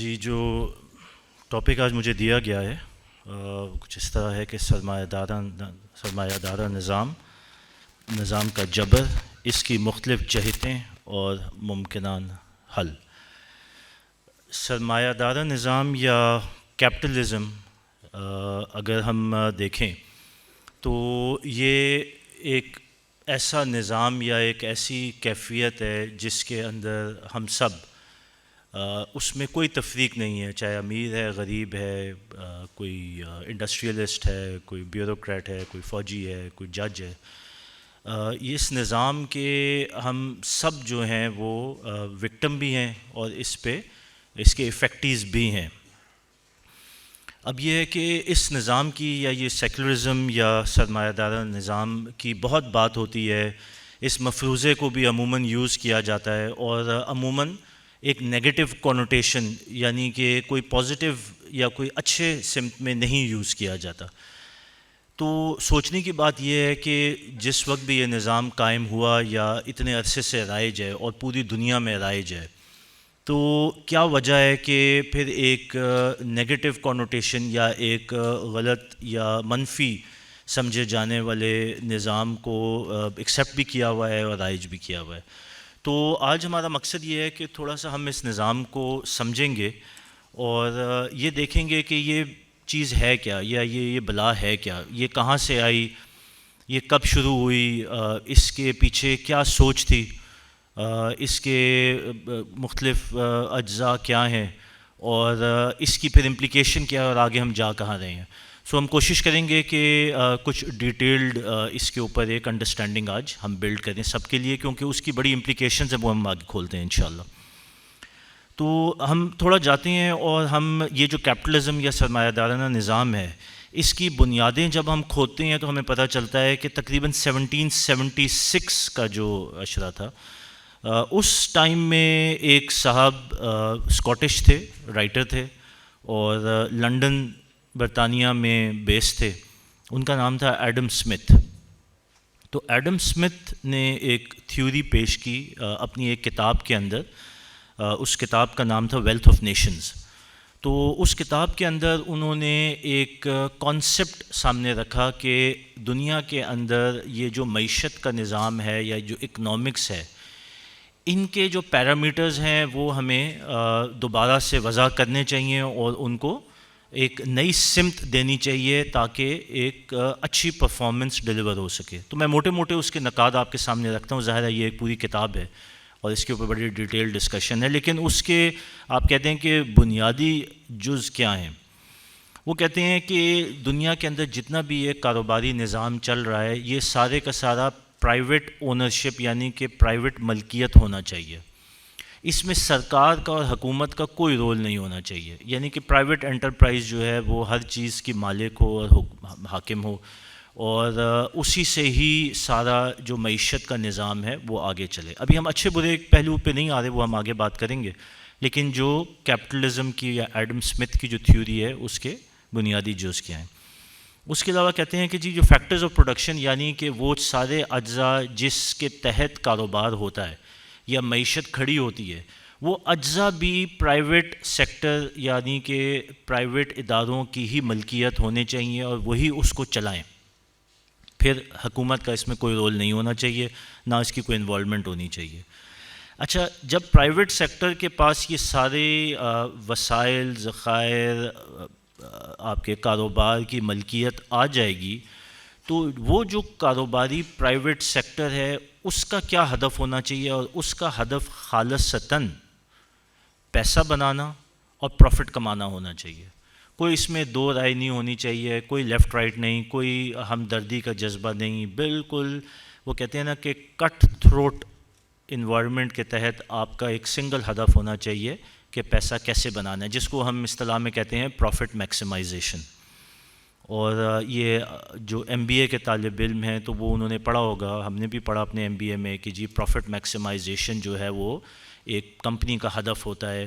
جی جو ٹاپک آج مجھے دیا گیا ہے کچھ اس طرح ہے کہ سرمایہ دارہ نظام کا جبر، اس کی مختلف جہتیں اور ممکنان حل۔ سرمایہ دارہ نظام یا کیپٹلزم اگر ہم دیکھیں تو یہ ایک ایسا نظام یا ایک ایسی کیفیت ہے جس کے اندر ہم سب اس میں کوئی تفریق نہیں ہے، چاہے امیر ہے، غریب ہے، کوئی انڈسٹریلسٹ ہے، کوئی بیوروکریٹ ہے، کوئی فوجی ہے، کوئی جج ہے۔ اس نظام کے ہم سب جو ہیں وہ وکٹم بھی ہیں اور اس کے افیکٹیز بھی ہیں۔ اب یہ ہے کہ اس نظام کی یا یہ سیکولرزم یا سرمایہ دارہ نظام کی بہت بات ہوتی ہے، اس مفروضے کو بھی عموماً یوز کیا جاتا ہے اور عموماً ایک نیگیٹو کونوٹیشن یعنی کہ کوئی پازیٹیو یا کوئی اچھے سمت میں نہیں یوز کیا جاتا۔ تو سوچنے کی بات یہ ہے کہ جس وقت بھی یہ نظام قائم ہوا یا اتنے عرصے سے رائج ہے اور پوری دنیا میں رائج ہے، تو کیا وجہ ہے کہ پھر ایک نیگیٹو کونوٹیشن یا ایک غلط یا منفی سمجھے جانے والے نظام کو ایکسیپٹ بھی کیا ہوا ہے اور رائج بھی کیا ہوا ہے؟ تو آج ہمارا مقصد یہ ہے کہ تھوڑا سا ہم اس نظام کو سمجھیں گے اور یہ دیکھیں گے کہ یہ چیز ہے کیا، یا یہ بلا ہے کیا، یہ کہاں سے آئی، یہ کب شروع ہوئی، اس کے پیچھے کیا سوچ تھی، اس کے مختلف اجزاء کیا ہیں اور اس کی پھر امپلیکیشن کیا ہے اور آگے ہم جا کہاں رہے ہیں۔ سو ہم کوشش کریں گے کہ کچھ ڈیٹیلڈ اس کے اوپر ایک انڈرسٹینڈنگ آج ہم بلڈ کریں سب کے لیے، کیونکہ اس کی بڑی امپلیکیشنز ہیں، وہ ہم آگے کھولتے ہیں انشاءاللہ۔ تو ہم تھوڑا جاتے ہیں اور ہم یہ جو کیپٹلزم یا سرمایہ دارانہ نظام ہے، اس کی بنیادیں جب ہم کھودتے ہیں تو ہمیں پتہ چلتا ہے کہ تقریباً 1776 کا جو اشرہ تھا، اس ٹائم میں ایک صاحب اسکاٹش تھے، رائٹر تھے اور لنڈن برطانیہ میں بیس تھے، ان کا نام تھا ایڈم سمتھ۔ تو ایڈم سمتھ نے ایک تھیوری پیش کی اپنی ایک کتاب کے اندر، اس کتاب کا نام تھا ویلتھ آف نیشنز۔ تو اس کتاب کے اندر انہوں نے ایک کانسیپٹ سامنے رکھا کہ دنیا کے اندر یہ جو معیشت کا نظام ہے یا جو اکنامکس ہے، ان کے جو پیرامیٹرز ہیں وہ ہمیں دوبارہ سے وضع کرنے چاہیے اور ان کو ایک نئی سمت دینی چاہیے تاکہ ایک اچھی پرفارمنس ڈیلیور ہو سکے۔ تو میں موٹے موٹے اس کے نکات آپ کے سامنے رکھتا ہوں، ظاہر ہے یہ ایک پوری کتاب ہے اور اس کے اوپر بڑی ڈیٹیل ڈسکشن ہے، لیکن اس کے آپ کہتے ہیں کہ بنیادی جز کیا ہیں؟ وہ کہتے ہیں کہ دنیا کے اندر جتنا بھی یہ کاروباری نظام چل رہا ہے، یہ سارے کا سارا پرائیویٹ اونرشپ یعنی کہ پرائیویٹ ملکیت ہونا چاہیے، اس میں سرکار کا اور حکومت کا کوئی رول نہیں ہونا چاہیے، یعنی کہ پرائیویٹ انٹرپرائز جو ہے وہ ہر چیز کی مالک ہو اور حاکم ہو اور اسی سے ہی سارا جو معیشت کا نظام ہے وہ آگے چلے۔ ابھی ہم اچھے برے پہلو پہ نہیں آ رہے، وہ ہم آگے بات کریں گے، لیکن جو کیپٹلزم کی یا ایڈم سمتھ کی جو تھیوری ہے اس کے بنیادی جز کیا ہیں۔ اس کے علاوہ کہتے ہیں کہ جی جو فیکٹرز آف پروڈکشن یعنی کہ وہ سارے اجزاء جس کے تحت کاروبار ہوتا ہے یا معیشت کھڑی ہوتی ہے، وہ اجزاء بھی پرائیویٹ سیکٹر یعنی کہ پرائیویٹ اداروں کی ہی ملکیت ہونے چاہیے اور وہی اس کو چلائیں، پھر حکومت کا اس میں کوئی رول نہیں ہونا چاہیے، نہ اس کی کوئی انوالومنٹ ہونی چاہیے۔ اچھا، جب پرائیویٹ سیکٹر کے پاس یہ سارے وسائل، ذخائر، آپ کے کاروبار کی ملکیت آ جائے گی، تو وہ جو کاروباری پرائیویٹ سیکٹر ہے اس کا کیا ہدف ہونا چاہیے؟ اور اس کا ہدف خالصتاً پیسہ بنانا اور پروفٹ کمانا ہونا چاہیے۔ کوئی اس میں دو رائے نہیں ہونی چاہیے، کوئی لیفٹ رائٹ نہیں، کوئی ہمدردی کا جذبہ نہیں، بالکل وہ کہتے ہیں نا کہ کٹ تھروٹ انوائرمنٹ کے تحت آپ کا ایک سنگل ہدف ہونا چاہیے کہ پیسہ کیسے بنانا ہے، جس کو ہم اصطلاح میں کہتے ہیں پروفٹ میکسیمائزیشن۔ اور یہ جو ایم بی اے کے طالب علم ہیں تو وہ انہوں نے پڑھا ہوگا، ہم نے بھی پڑھا اپنے ایم بی اے میں کہ جی پروفٹ میکسیمائزیشن جو ہے وہ ایک کمپنی کا ہدف ہوتا ہے،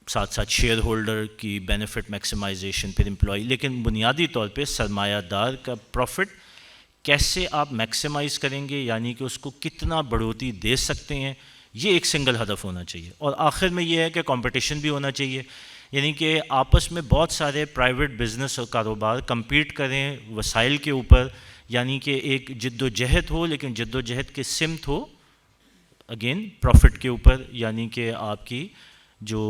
ساتھ ساتھ شیئر ہولڈر کی بینیفٹ میکسیمائزیشن، پھر امپلائی، لیکن بنیادی طور پہ سرمایہ دار کا پروفٹ کیسے آپ میکسیمائز کریں گے، یعنی کہ اس کو کتنا بڑھوتی دے سکتے ہیں، یہ ایک سنگل ہدف ہونا چاہیے۔ اور آخر میں یہ ہے کہ کمپٹیشن بھی ہونا چاہیے، یعنی کہ آپس میں بہت سارے پرائیویٹ بزنس اور کاروبار کمپیٹ کریں وسائل کے اوپر، یعنی کہ ایک جد و جہد ہو، لیکن جد و جہد کے سمت ہو اگین پروفٹ کے اوپر، یعنی کہ آپ کی جو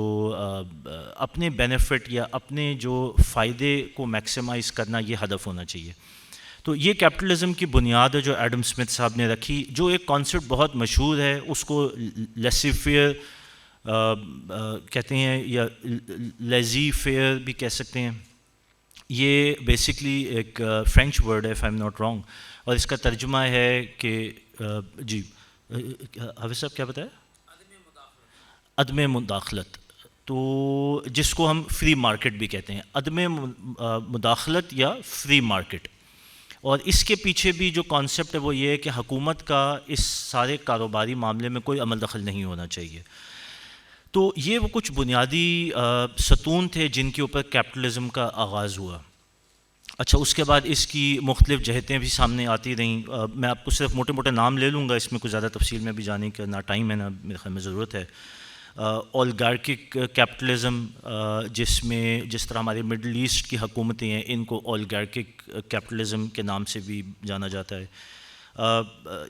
اپنے بینیفٹ یا اپنے جو فائدے کو میکسیمائز کرنا، یہ ہدف ہونا چاہیے. تو یہ کیپٹلزم کی بنیاد ہے جو ایڈم اسمتھ صاحب نے رکھی. جو ایک کانسیپٹ بہت مشہور ہے اس کو لیسی فیئر کہتے ہیں یا لیزی فیئر بھی کہہ سکتے ہیں. یہ بیسکلی ایک فرینچ ورڈ ہے if I am not wrong, اور اس کا ترجمہ ہے کہ جی حافظ صاحب کیا بتایا؟ عدم مداخلت. تو جس کو ہم فری مارکیٹ بھی کہتے ہیں، عدم مداخلت یا فری مارکیٹ. اور اس کے پیچھے بھی جو کانسیپٹ ہے وہ یہ ہے کہ حکومت کا اس سارے کاروباری معاملے میں کوئی عمل دخل نہیں ہونا چاہیے. تو یہ وہ کچھ بنیادی ستون تھے جن کے اوپر کیپٹلزم کا آغاز ہوا. اچھا، اس کے بعد اس کی مختلف جہتیں بھی سامنے آتی رہیں. میں آپ کو صرف موٹے موٹے نام لے لوں گا، اس میں کچھ زیادہ تفصیل میں بھی جانے کا نہ ٹائم ہے نہ میرے خیال میں ضرورت ہے. اولگارکک کیپٹلزم، جس طرح ہمارے مڈل ایسٹ کی حکومتیں ہیں ان کو اولگارکک کیپٹلزم کے نام سے بھی جانا جاتا ہے.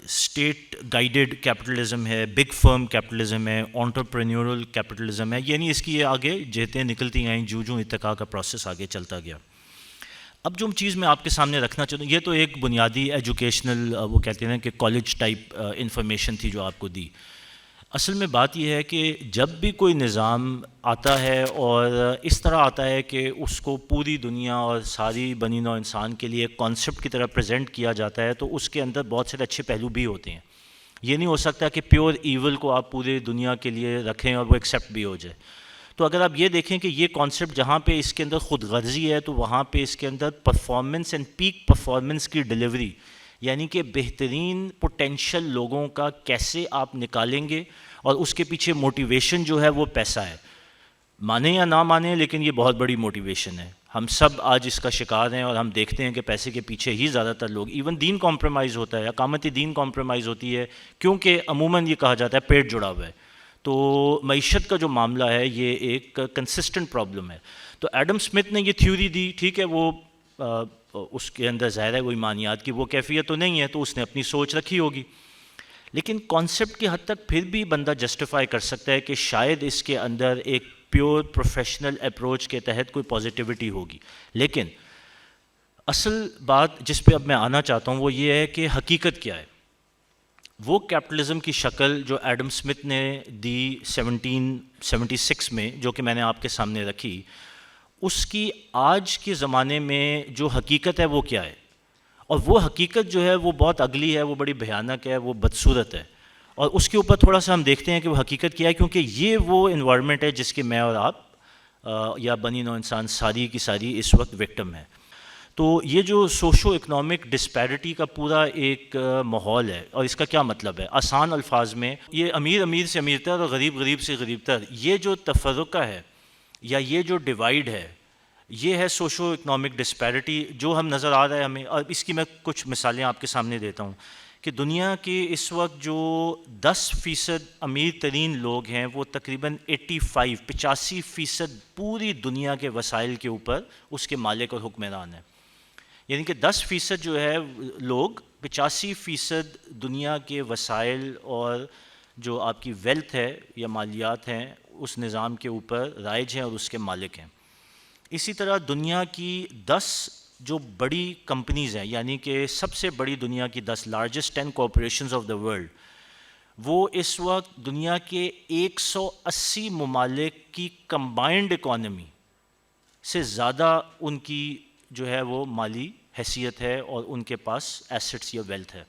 اسٹیٹ گائیڈڈ کیپٹلزم ہے، بگ فرم کیپٹلزم ہے، انٹرپرینیورل کیپٹلزم ہے. یعنی اس کی یہ آگے جہتیں نکلتی آئیں جو ارتقاء کا پروسیس آگے چلتا گیا. اب جو چیز میں آپ کے سامنے رکھنا چاہتا ہوں، یہ تو ایک بنیادی ایجوکیشنل وہ کہتے ہیں نا کہ کالج ٹائپ انفارمیشن تھی جو آپ کو دی. اصل میں بات یہ ہے کہ جب بھی کوئی نظام آتا ہے اور اس طرح آتا ہے کہ اس کو پوری دنیا اور ساری بنی نوع انسان کے لیے ایک کانسیپٹ کی طرح پریزنٹ کیا جاتا ہے، تو اس کے اندر بہت سارے اچھے پہلو بھی ہوتے ہیں. یہ نہیں ہو سکتا کہ پیور ایول کو آپ پوری دنیا کے لیے رکھیں اور وہ ایکسیپٹ بھی ہو جائے. تو اگر آپ یہ دیکھیں کہ یہ کانسیپٹ جہاں پہ اس کے اندر خود غرضی ہے، تو وہاں پہ اس کے اندر پرفارمنس اینڈ پیک پرفارمنس کی ڈیلیوری، یعنی کہ بہترین پوٹینشیل لوگوں کا کیسے آپ نکالیں گے، اور اس کے پیچھے موٹیویشن جو ہے وہ پیسہ ہے. مانیں یا نہ مانیں، لیکن یہ بہت بڑی موٹیویشن ہے. ہم سب آج اس کا شکار ہیں اور ہم دیکھتے ہیں کہ پیسے کے پیچھے ہی زیادہ تر لوگ، ایون دین کمپرومائز ہوتا ہے، اقامت دین کمپرومائز ہوتی ہے، کیونکہ عموماً یہ کہا جاتا ہے پیٹ جڑا ہوا ہے. تو معیشت کا جو معاملہ ہے یہ ایک کنسسٹنٹ پرابلم ہے. تو ایڈم اسمتھ نے یہ تھیوری دی، ٹھیک ہے، وہ اس کے اندر ظاہر ہے وہ ایمانیات کی وہ کیفیت تو نہیں ہے، تو اس نے اپنی سوچ رکھی ہوگی. لیکن کانسیپٹ کی حد تک پھر بھی بندہ جسٹیفائی کر سکتا ہے کہ شاید اس کے اندر ایک پیور پروفیشنل اپروچ کے تحت کوئی پازیٹیوٹی ہوگی. لیکن اصل بات جس پہ اب میں آنا چاہتا ہوں وہ یہ ہے کہ حقیقت کیا ہے. وہ کیپٹلزم کی شکل جو ایڈم اسمتھ نے دی 1776 میں، جو کہ میں نے آپ کے سامنے رکھی، اس کی آج کے زمانے میں جو حقیقت ہے وہ کیا ہے. اور وہ حقیقت جو ہے وہ بہت اگلی ہے، وہ بڑی بھیانک ہے، وہ بدصورت ہے. اور اس کے اوپر تھوڑا سا ہم دیکھتے ہیں کہ وہ حقیقت کیا ہے، کیونکہ یہ وہ انوائرمنٹ ہے جس کے میں اور آپ یا بنی نوع انسان ساری کی ساری اس وقت وکٹم ہے. تو یہ جو سوشو اکنامک ڈسپیرٹی کا پورا ایک ماحول ہے، اور اس کا کیا مطلب ہے آسان الفاظ میں، یہ امیر امیر سے امیر تر اور غریب غریب سے غریب تر، یہ جو تفرقہ ہے یا یہ جو ڈیوائیڈ ہے، یہ ہے سوشو اکنامک ڈسپیرٹی جو ہم نظر آ رہا ہے ہمیں. اور اس کی میں کچھ مثالیں آپ کے سامنے دیتا ہوں کہ دنیا کے اس وقت جو 10% امیر ترین لوگ ہیں وہ تقریباً 85% پوری دنیا کے وسائل کے اوپر اس کے مالک اور حکمران ہیں. یعنی کہ 10% جو ہے لوگ 85% دنیا کے وسائل اور جو آپ کی ویلتھ ہے یا مالیات ہیں اس نظام کے اوپر رائج ہیں اور اس کے مالک ہیں. اسی طرح دنیا کی 10 جو بڑی کمپنیز ہیں، یعنی کہ سب سے بڑی دنیا کی 10 largest 10 corporations of the world, وہ اس وقت دنیا کے 180 ممالک کی کمبائنڈ اکانومی سے زیادہ ان کی جو ہے وہ مالی حیثیت ہے اور ان کے پاس ایسٹس یا ویلتھ ہے.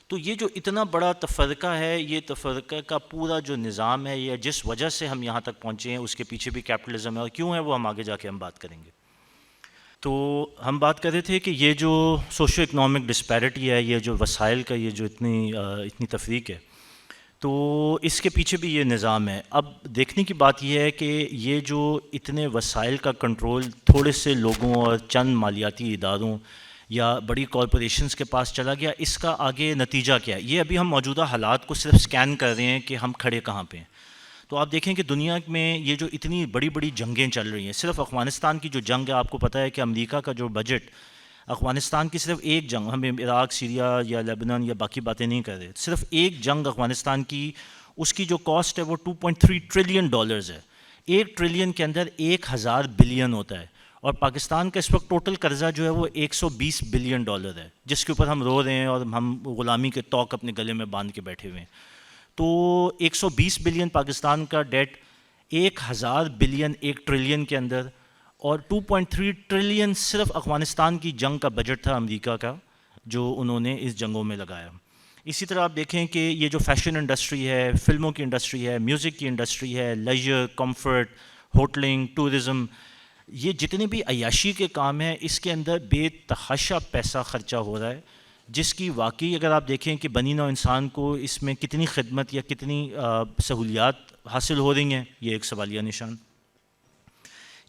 تو یہ جو اتنا بڑا تفرقہ ہے، یہ تفرقہ کا پورا جو نظام ہے، یہ جس وجہ سے ہم یہاں تک پہنچے ہیں اس کے پیچھے بھی کیپٹلزم ہے، اور کیوں ہے وہ ہم آگے جا کے ہم بات کریں گے. تو ہم بات کر رہے تھے کہ یہ جو سوشو اکنامک ڈسپیرٹی ہے، یہ جو وسائل کا یہ جو اتنی تفریق ہے، تو اس کے پیچھے بھی یہ نظام ہے. اب دیکھنے کی بات یہ ہے کہ یہ جو اتنے وسائل کا کنٹرول تھوڑے سے لوگوں اور چند مالیاتی اداروں یا بڑی کارپوریشنز کے پاس چلا گیا، اس کا آگے نتیجہ کیا ہے. یہ ابھی ہم موجودہ حالات کو صرف سکین کر رہے ہیں کہ ہم کھڑے کہاں پہ ہیں. تو آپ دیکھیں کہ دنیا میں یہ جو اتنی بڑی بڑی جنگیں چل رہی ہیں، صرف افغانستان کی جو جنگ ہے، آپ کو پتہ ہے کہ امریکہ کا جو بجٹ افغانستان کی صرف ایک جنگ، ہم عراق، سیریا یا لیبنان یا باقی باتیں نہیں کر رہے، صرف ایک جنگ افغانستان کی، اس کی جو کاسٹ ہے وہ $2.3 ٹریلین ہے. 1 ٹریلین کے اندر 1000 بلین ہوتا ہے، اور پاکستان کا اس وقت ٹوٹل قرضہ جو ہے وہ $120 بلین ہے، جس کے اوپر ہم رو رہے ہیں اور ہم غلامی کے طوق اپنے گلے میں باندھ کے بیٹھے ہوئے ہیں. تو 120 بلین پاکستان کا ڈیٹ، 1000 بلین 1 ٹریلین کے اندر، اور 2.3 ٹریلین صرف افغانستان کی جنگ کا بجٹ تھا امریکہ کا، جو انہوں نے اس جنگوں میں لگایا. اسی طرح آپ دیکھیں کہ یہ جو فیشن انڈسٹری ہے، فلموں کی انڈسٹری ہے، میوزک کی انڈسٹری ہے، لیجر، کمفرٹ، ہوٹلنگ، ٹورزم، یہ جتنے بھی عیاشی کے کام ہیں، اس کے اندر بے تحاشا پیسہ خرچہ ہو رہا ہے، جس کی واقعی اگر آپ دیکھیں کہ بنی نوع انسان کو اس میں کتنی خدمت یا کتنی سہولیات حاصل ہو رہی ہیں، یہ ایک سوالیہ نشان.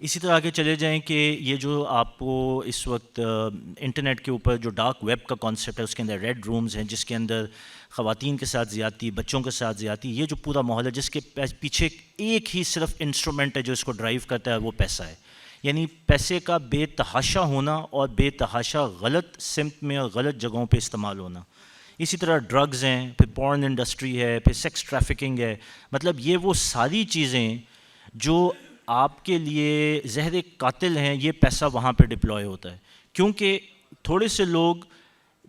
اسی طرح آگے چلے جائیں کہ یہ جو آپ کو اس وقت انٹرنیٹ کے اوپر جو ڈارک ویب کا کانسیپٹ ہے، اس کے اندر ریڈ رومز ہیں، جس کے اندر خواتین کے ساتھ زیادتی، بچوں کے ساتھ زیادتی، یہ جو پورا ماحول ہے، جس کے پیچھے ایک ہی صرف انسٹرومنٹ ہے جو اس کو ڈرائیو کرتا ہے، وہ پیسہ ہے. یعنی پیسے کا بے تحاشا ہونا اور بے تحاشا غلط سمت میں اور غلط جگہوں پہ استعمال ہونا. اسی طرح ڈرگز ہیں، پھر پورن انڈسٹری ہے، پھر سیکس ٹریفکنگ ہے. مطلب یہ وہ ساری چیزیں جو آپ کے لیے زہر قاتل ہیں، یہ پیسہ وہاں پہ ڈپلوائے ہوتا ہے، کیونکہ تھوڑے سے لوگ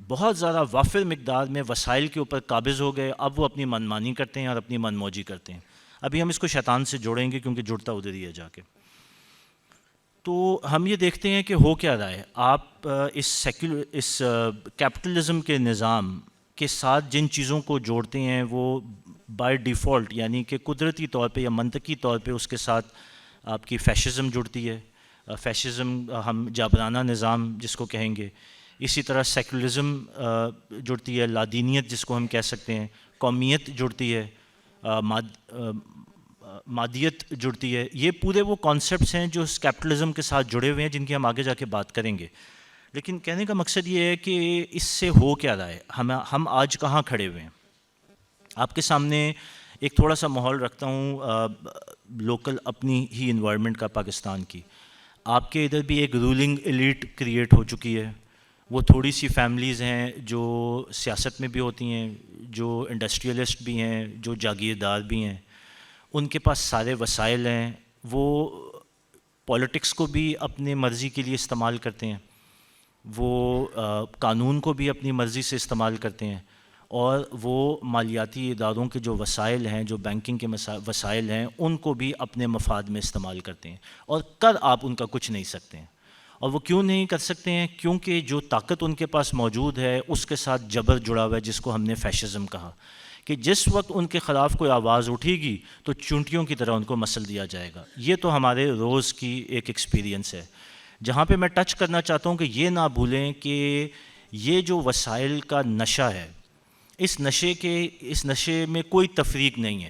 بہت زیادہ وافر مقدار میں وسائل کے اوپر قابض ہو گئے، اب وہ اپنی من مانی کرتے ہیں اور اپنی من موجی کرتے ہیں. ابھی ہم اس کو شیطان سے جوڑیں گے کیونکہ جڑتا ادھر ہی ہے جا کے. تو ہم یہ دیکھتے ہیں کہ ہو کیا رہا ہے. آپ اس کیپٹلزم کے نظام کے ساتھ جن چیزوں کو جوڑتے ہیں وہ بائی ڈیفالٹ، یعنی کہ قدرتی طور پہ یا منطقی طور پہ اس کے ساتھ آپ کی فیشزم جڑتی ہے. فیشزم ہم جابرانہ نظام جس کو کہیں گے. اسی طرح سیکولرزم جڑتی ہے، لادینیت جس کو ہم کہہ سکتے ہیں، قومیت جڑتی ہے، مادیت جڑتی ہے. یہ پورے وہ کانسیپٹس ہیں جو اس کیپٹلزم کے ساتھ جڑے ہوئے ہیں، جن کی ہم آگے جا کے بات کریں گے. لیکن کہنے کا مقصد یہ ہے کہ اس سے ہو کیا رہا ہے، ہم آج کہاں کھڑے ہوئے ہیں. آپ کے سامنے ایک تھوڑا سا ماحول رکھتا ہوں لوکل اپنی ہی انوائرمنٹ کا، پاکستان کی. آپ کے ادھر بھی ایک رولنگ ایلیٹ کریٹ ہو چکی ہے. وہ تھوڑی سی فیملیز ہیں جو سیاست میں بھی ہوتی ہیں، جو انڈسٹریلسٹ بھی ہیں، جو جاگیردار بھی ہیں. ان کے پاس سارے وسائل ہیں، وہ پولیٹکس کو بھی اپنے مرضی کے لیے استعمال کرتے ہیں، وہ قانون کو بھی اپنی مرضی سے استعمال کرتے ہیں، اور وہ مالیاتی اداروں کے جو وسائل ہیں، جو بینکنگ کے وسائل ہیں، ان کو بھی اپنے مفاد میں استعمال کرتے ہیں. اور کر آپ ان کا کچھ نہیں سکتے ہیں. اور وہ کیوں نہیں کر سکتے ہیں؟ کیونکہ جو طاقت ان کے پاس موجود ہے اس کے ساتھ جبر جڑا ہوا ہے، جس کو ہم نے فیشزم کہا، کہ جس وقت ان کے خلاف کوئی آواز اٹھے گی تو چونٹیوں کی طرح ان کو مسل دیا جائے گا. یہ تو ہمارے روز کی ایک ایکسپیرینس ہے. جہاں پہ میں ٹچ کرنا چاہتا ہوں کہ یہ نہ بھولیں کہ یہ جو وسائل کا نشہ ہے، اس نشے میں کوئی تفریق نہیں ہے.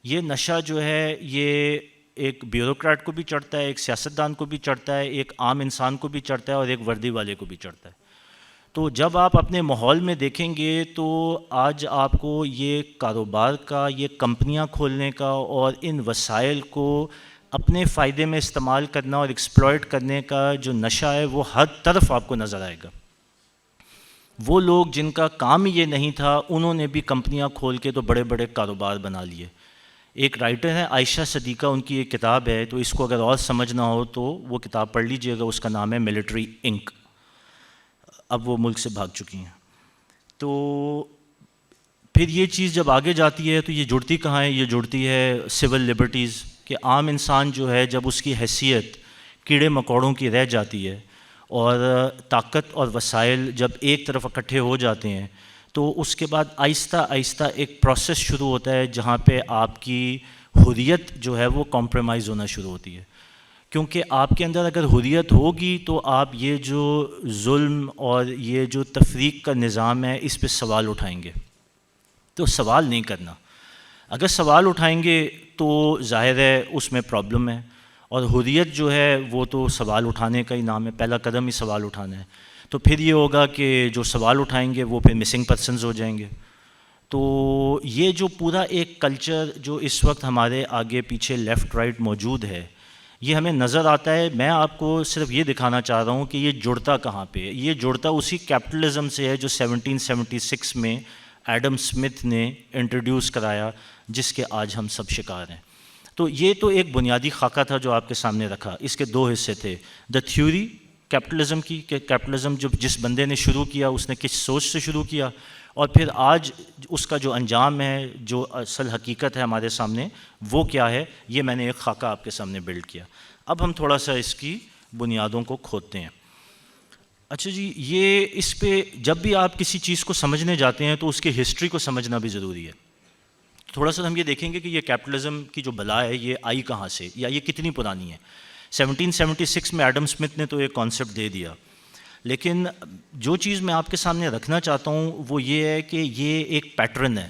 یہ نشہ جو ہے یہ ایک بیوروکریٹ کو بھی چڑھتا ہے، ایک سیاستدان کو بھی چڑھتا ہے، ایک عام انسان کو بھی چڑھتا ہے، اور ایک وردی والے کو بھی چڑھتا ہے. تو جب آپ اپنے ماحول میں دیکھیں گے تو آج آپ کو یہ کاروبار کا، یہ کمپنیاں کھولنے کا اور ان وسائل کو اپنے فائدے میں استعمال کرنا اور ایکسپلائٹ کرنے کا جو نشہ ہے وہ ہر طرف آپ کو نظر آئے گا. وہ لوگ جن کا کام یہ نہیں تھا، انہوں نے بھی کمپنیاں کھول کے تو بڑے بڑے کاروبار بنا لیے. ایک رائٹر ہے عائشہ صدیقہ، ان کی ایک کتاب ہے، تو اس کو اگر اور سمجھنا ہو تو وہ کتاب پڑھ لیجئے گا. اس کا نام ہے ملٹری انک. اب وہ ملک سے بھاگ چکی ہیں. تو پھر یہ چیز جب آگے جاتی ہے تو یہ جڑتی کہاں ہے؟ یہ جڑتی ہے سول لبرٹیز، کہ عام انسان جو ہے جب اس کی حیثیت کیڑے مکوڑوں کی رہ جاتی ہے اور طاقت اور وسائل جب ایک طرف اکٹھے ہو جاتے ہیں، تو اس کے بعد آہستہ آہستہ ایک پروسیس شروع ہوتا ہے جہاں پہ آپ کی حریت جو ہے وہ کمپرومائز ہونا شروع ہوتی ہے. کیونکہ آپ کے اندر اگر حریت ہوگی تو آپ یہ جو ظلم اور یہ جو تفریق کا نظام ہے اس پہ سوال اٹھائیں گے. تو سوال نہیں کرنا. اگر سوال اٹھائیں گے تو ظاہر ہے اس میں پرابلم ہے. اور حریت جو ہے وہ تو سوال اٹھانے کا ہی نام ہے، پہلا قدم ہی سوال اٹھانا ہے. تو پھر یہ ہوگا کہ جو سوال اٹھائیں گے وہ پھر مسنگ پرسنز ہو جائیں گے. تو یہ جو پورا ایک کلچر جو اس وقت ہمارے آگے پیچھے لیفٹ رائٹ موجود ہے، یہ ہمیں نظر آتا ہے. میں آپ کو صرف یہ دکھانا چاہ رہا ہوں کہ یہ جڑتا کہاں پہ. یہ جڑتا اسی کیپٹلزم سے ہے جو 1776 میں ایڈم اسمتھ نے انٹروڈیوس کرایا، جس کے آج ہم سب شکار ہیں. تو یہ تو ایک بنیادی خاکہ تھا جو آپ کے سامنے رکھا. اس کے دو حصے تھے. دا تھیوری کیپٹلزم کی، کہ کیپٹلزم جس بندے نے شروع کیا اس نے کس سوچ سے شروع کیا، اور پھر آج اس کا جو انجام ہے، جو اصل حقیقت ہے ہمارے سامنے، وہ کیا ہے. یہ میں نے ایک خاکہ آپ کے سامنے بلڈ کیا. اب ہم تھوڑا سا اس کی بنیادوں کو کھودتے ہیں. اچھا جی، یہ اس پہ جب بھی آپ کسی چیز کو سمجھنے جاتے ہیں تو اس کی ہسٹری کو سمجھنا بھی ضروری ہے. تھوڑا سا ہم یہ دیکھیں گے کہ یہ کیپٹلزم کی جو بلا ہے یہ آئی کہاں سے، یا یہ کتنی پرانی ہے. 1776 میں ایڈم اسمتھ نے تو ایک کانسیپٹ دے دیا، لیکن جو چیز میں آپ کے سامنے رکھنا چاہتا ہوں وہ یہ ہے کہ یہ ایک پیٹرن ہے،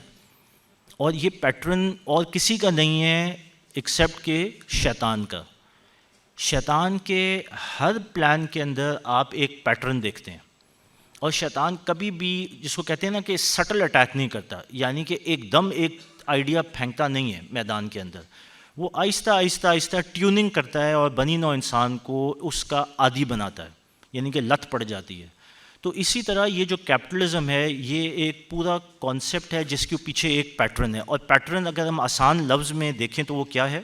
اور یہ پیٹرن اور کسی کا نہیں ہے ایکسیپٹ کہ شیطان کا. شیطان کے ہر پلان کے اندر آپ ایک پیٹرن دیکھتے ہیں، اور شیطان کبھی بھی، جس کو کہتے ہیں نا کہ سٹل اٹیک نہیں کرتا، یعنی کہ ایک دم ایک آئیڈیا پھینکتا نہیں ہے میدان کے اندر. وہ آہستہ آہستہ آہستہ ٹیوننگ کرتا ہے اور بنی نوع انسان کو اس کا عادی بناتا ہے، یعنی کہ لت پڑ جاتی ہے. تو اسی طرح یہ جو کیپٹلزم ہے یہ ایک پورا کانسیپٹ ہے جس کے پیچھے ایک پیٹرن ہے. اور پیٹرن اگر ہم آسان لفظ میں دیکھیں تو وہ کیا ہے؟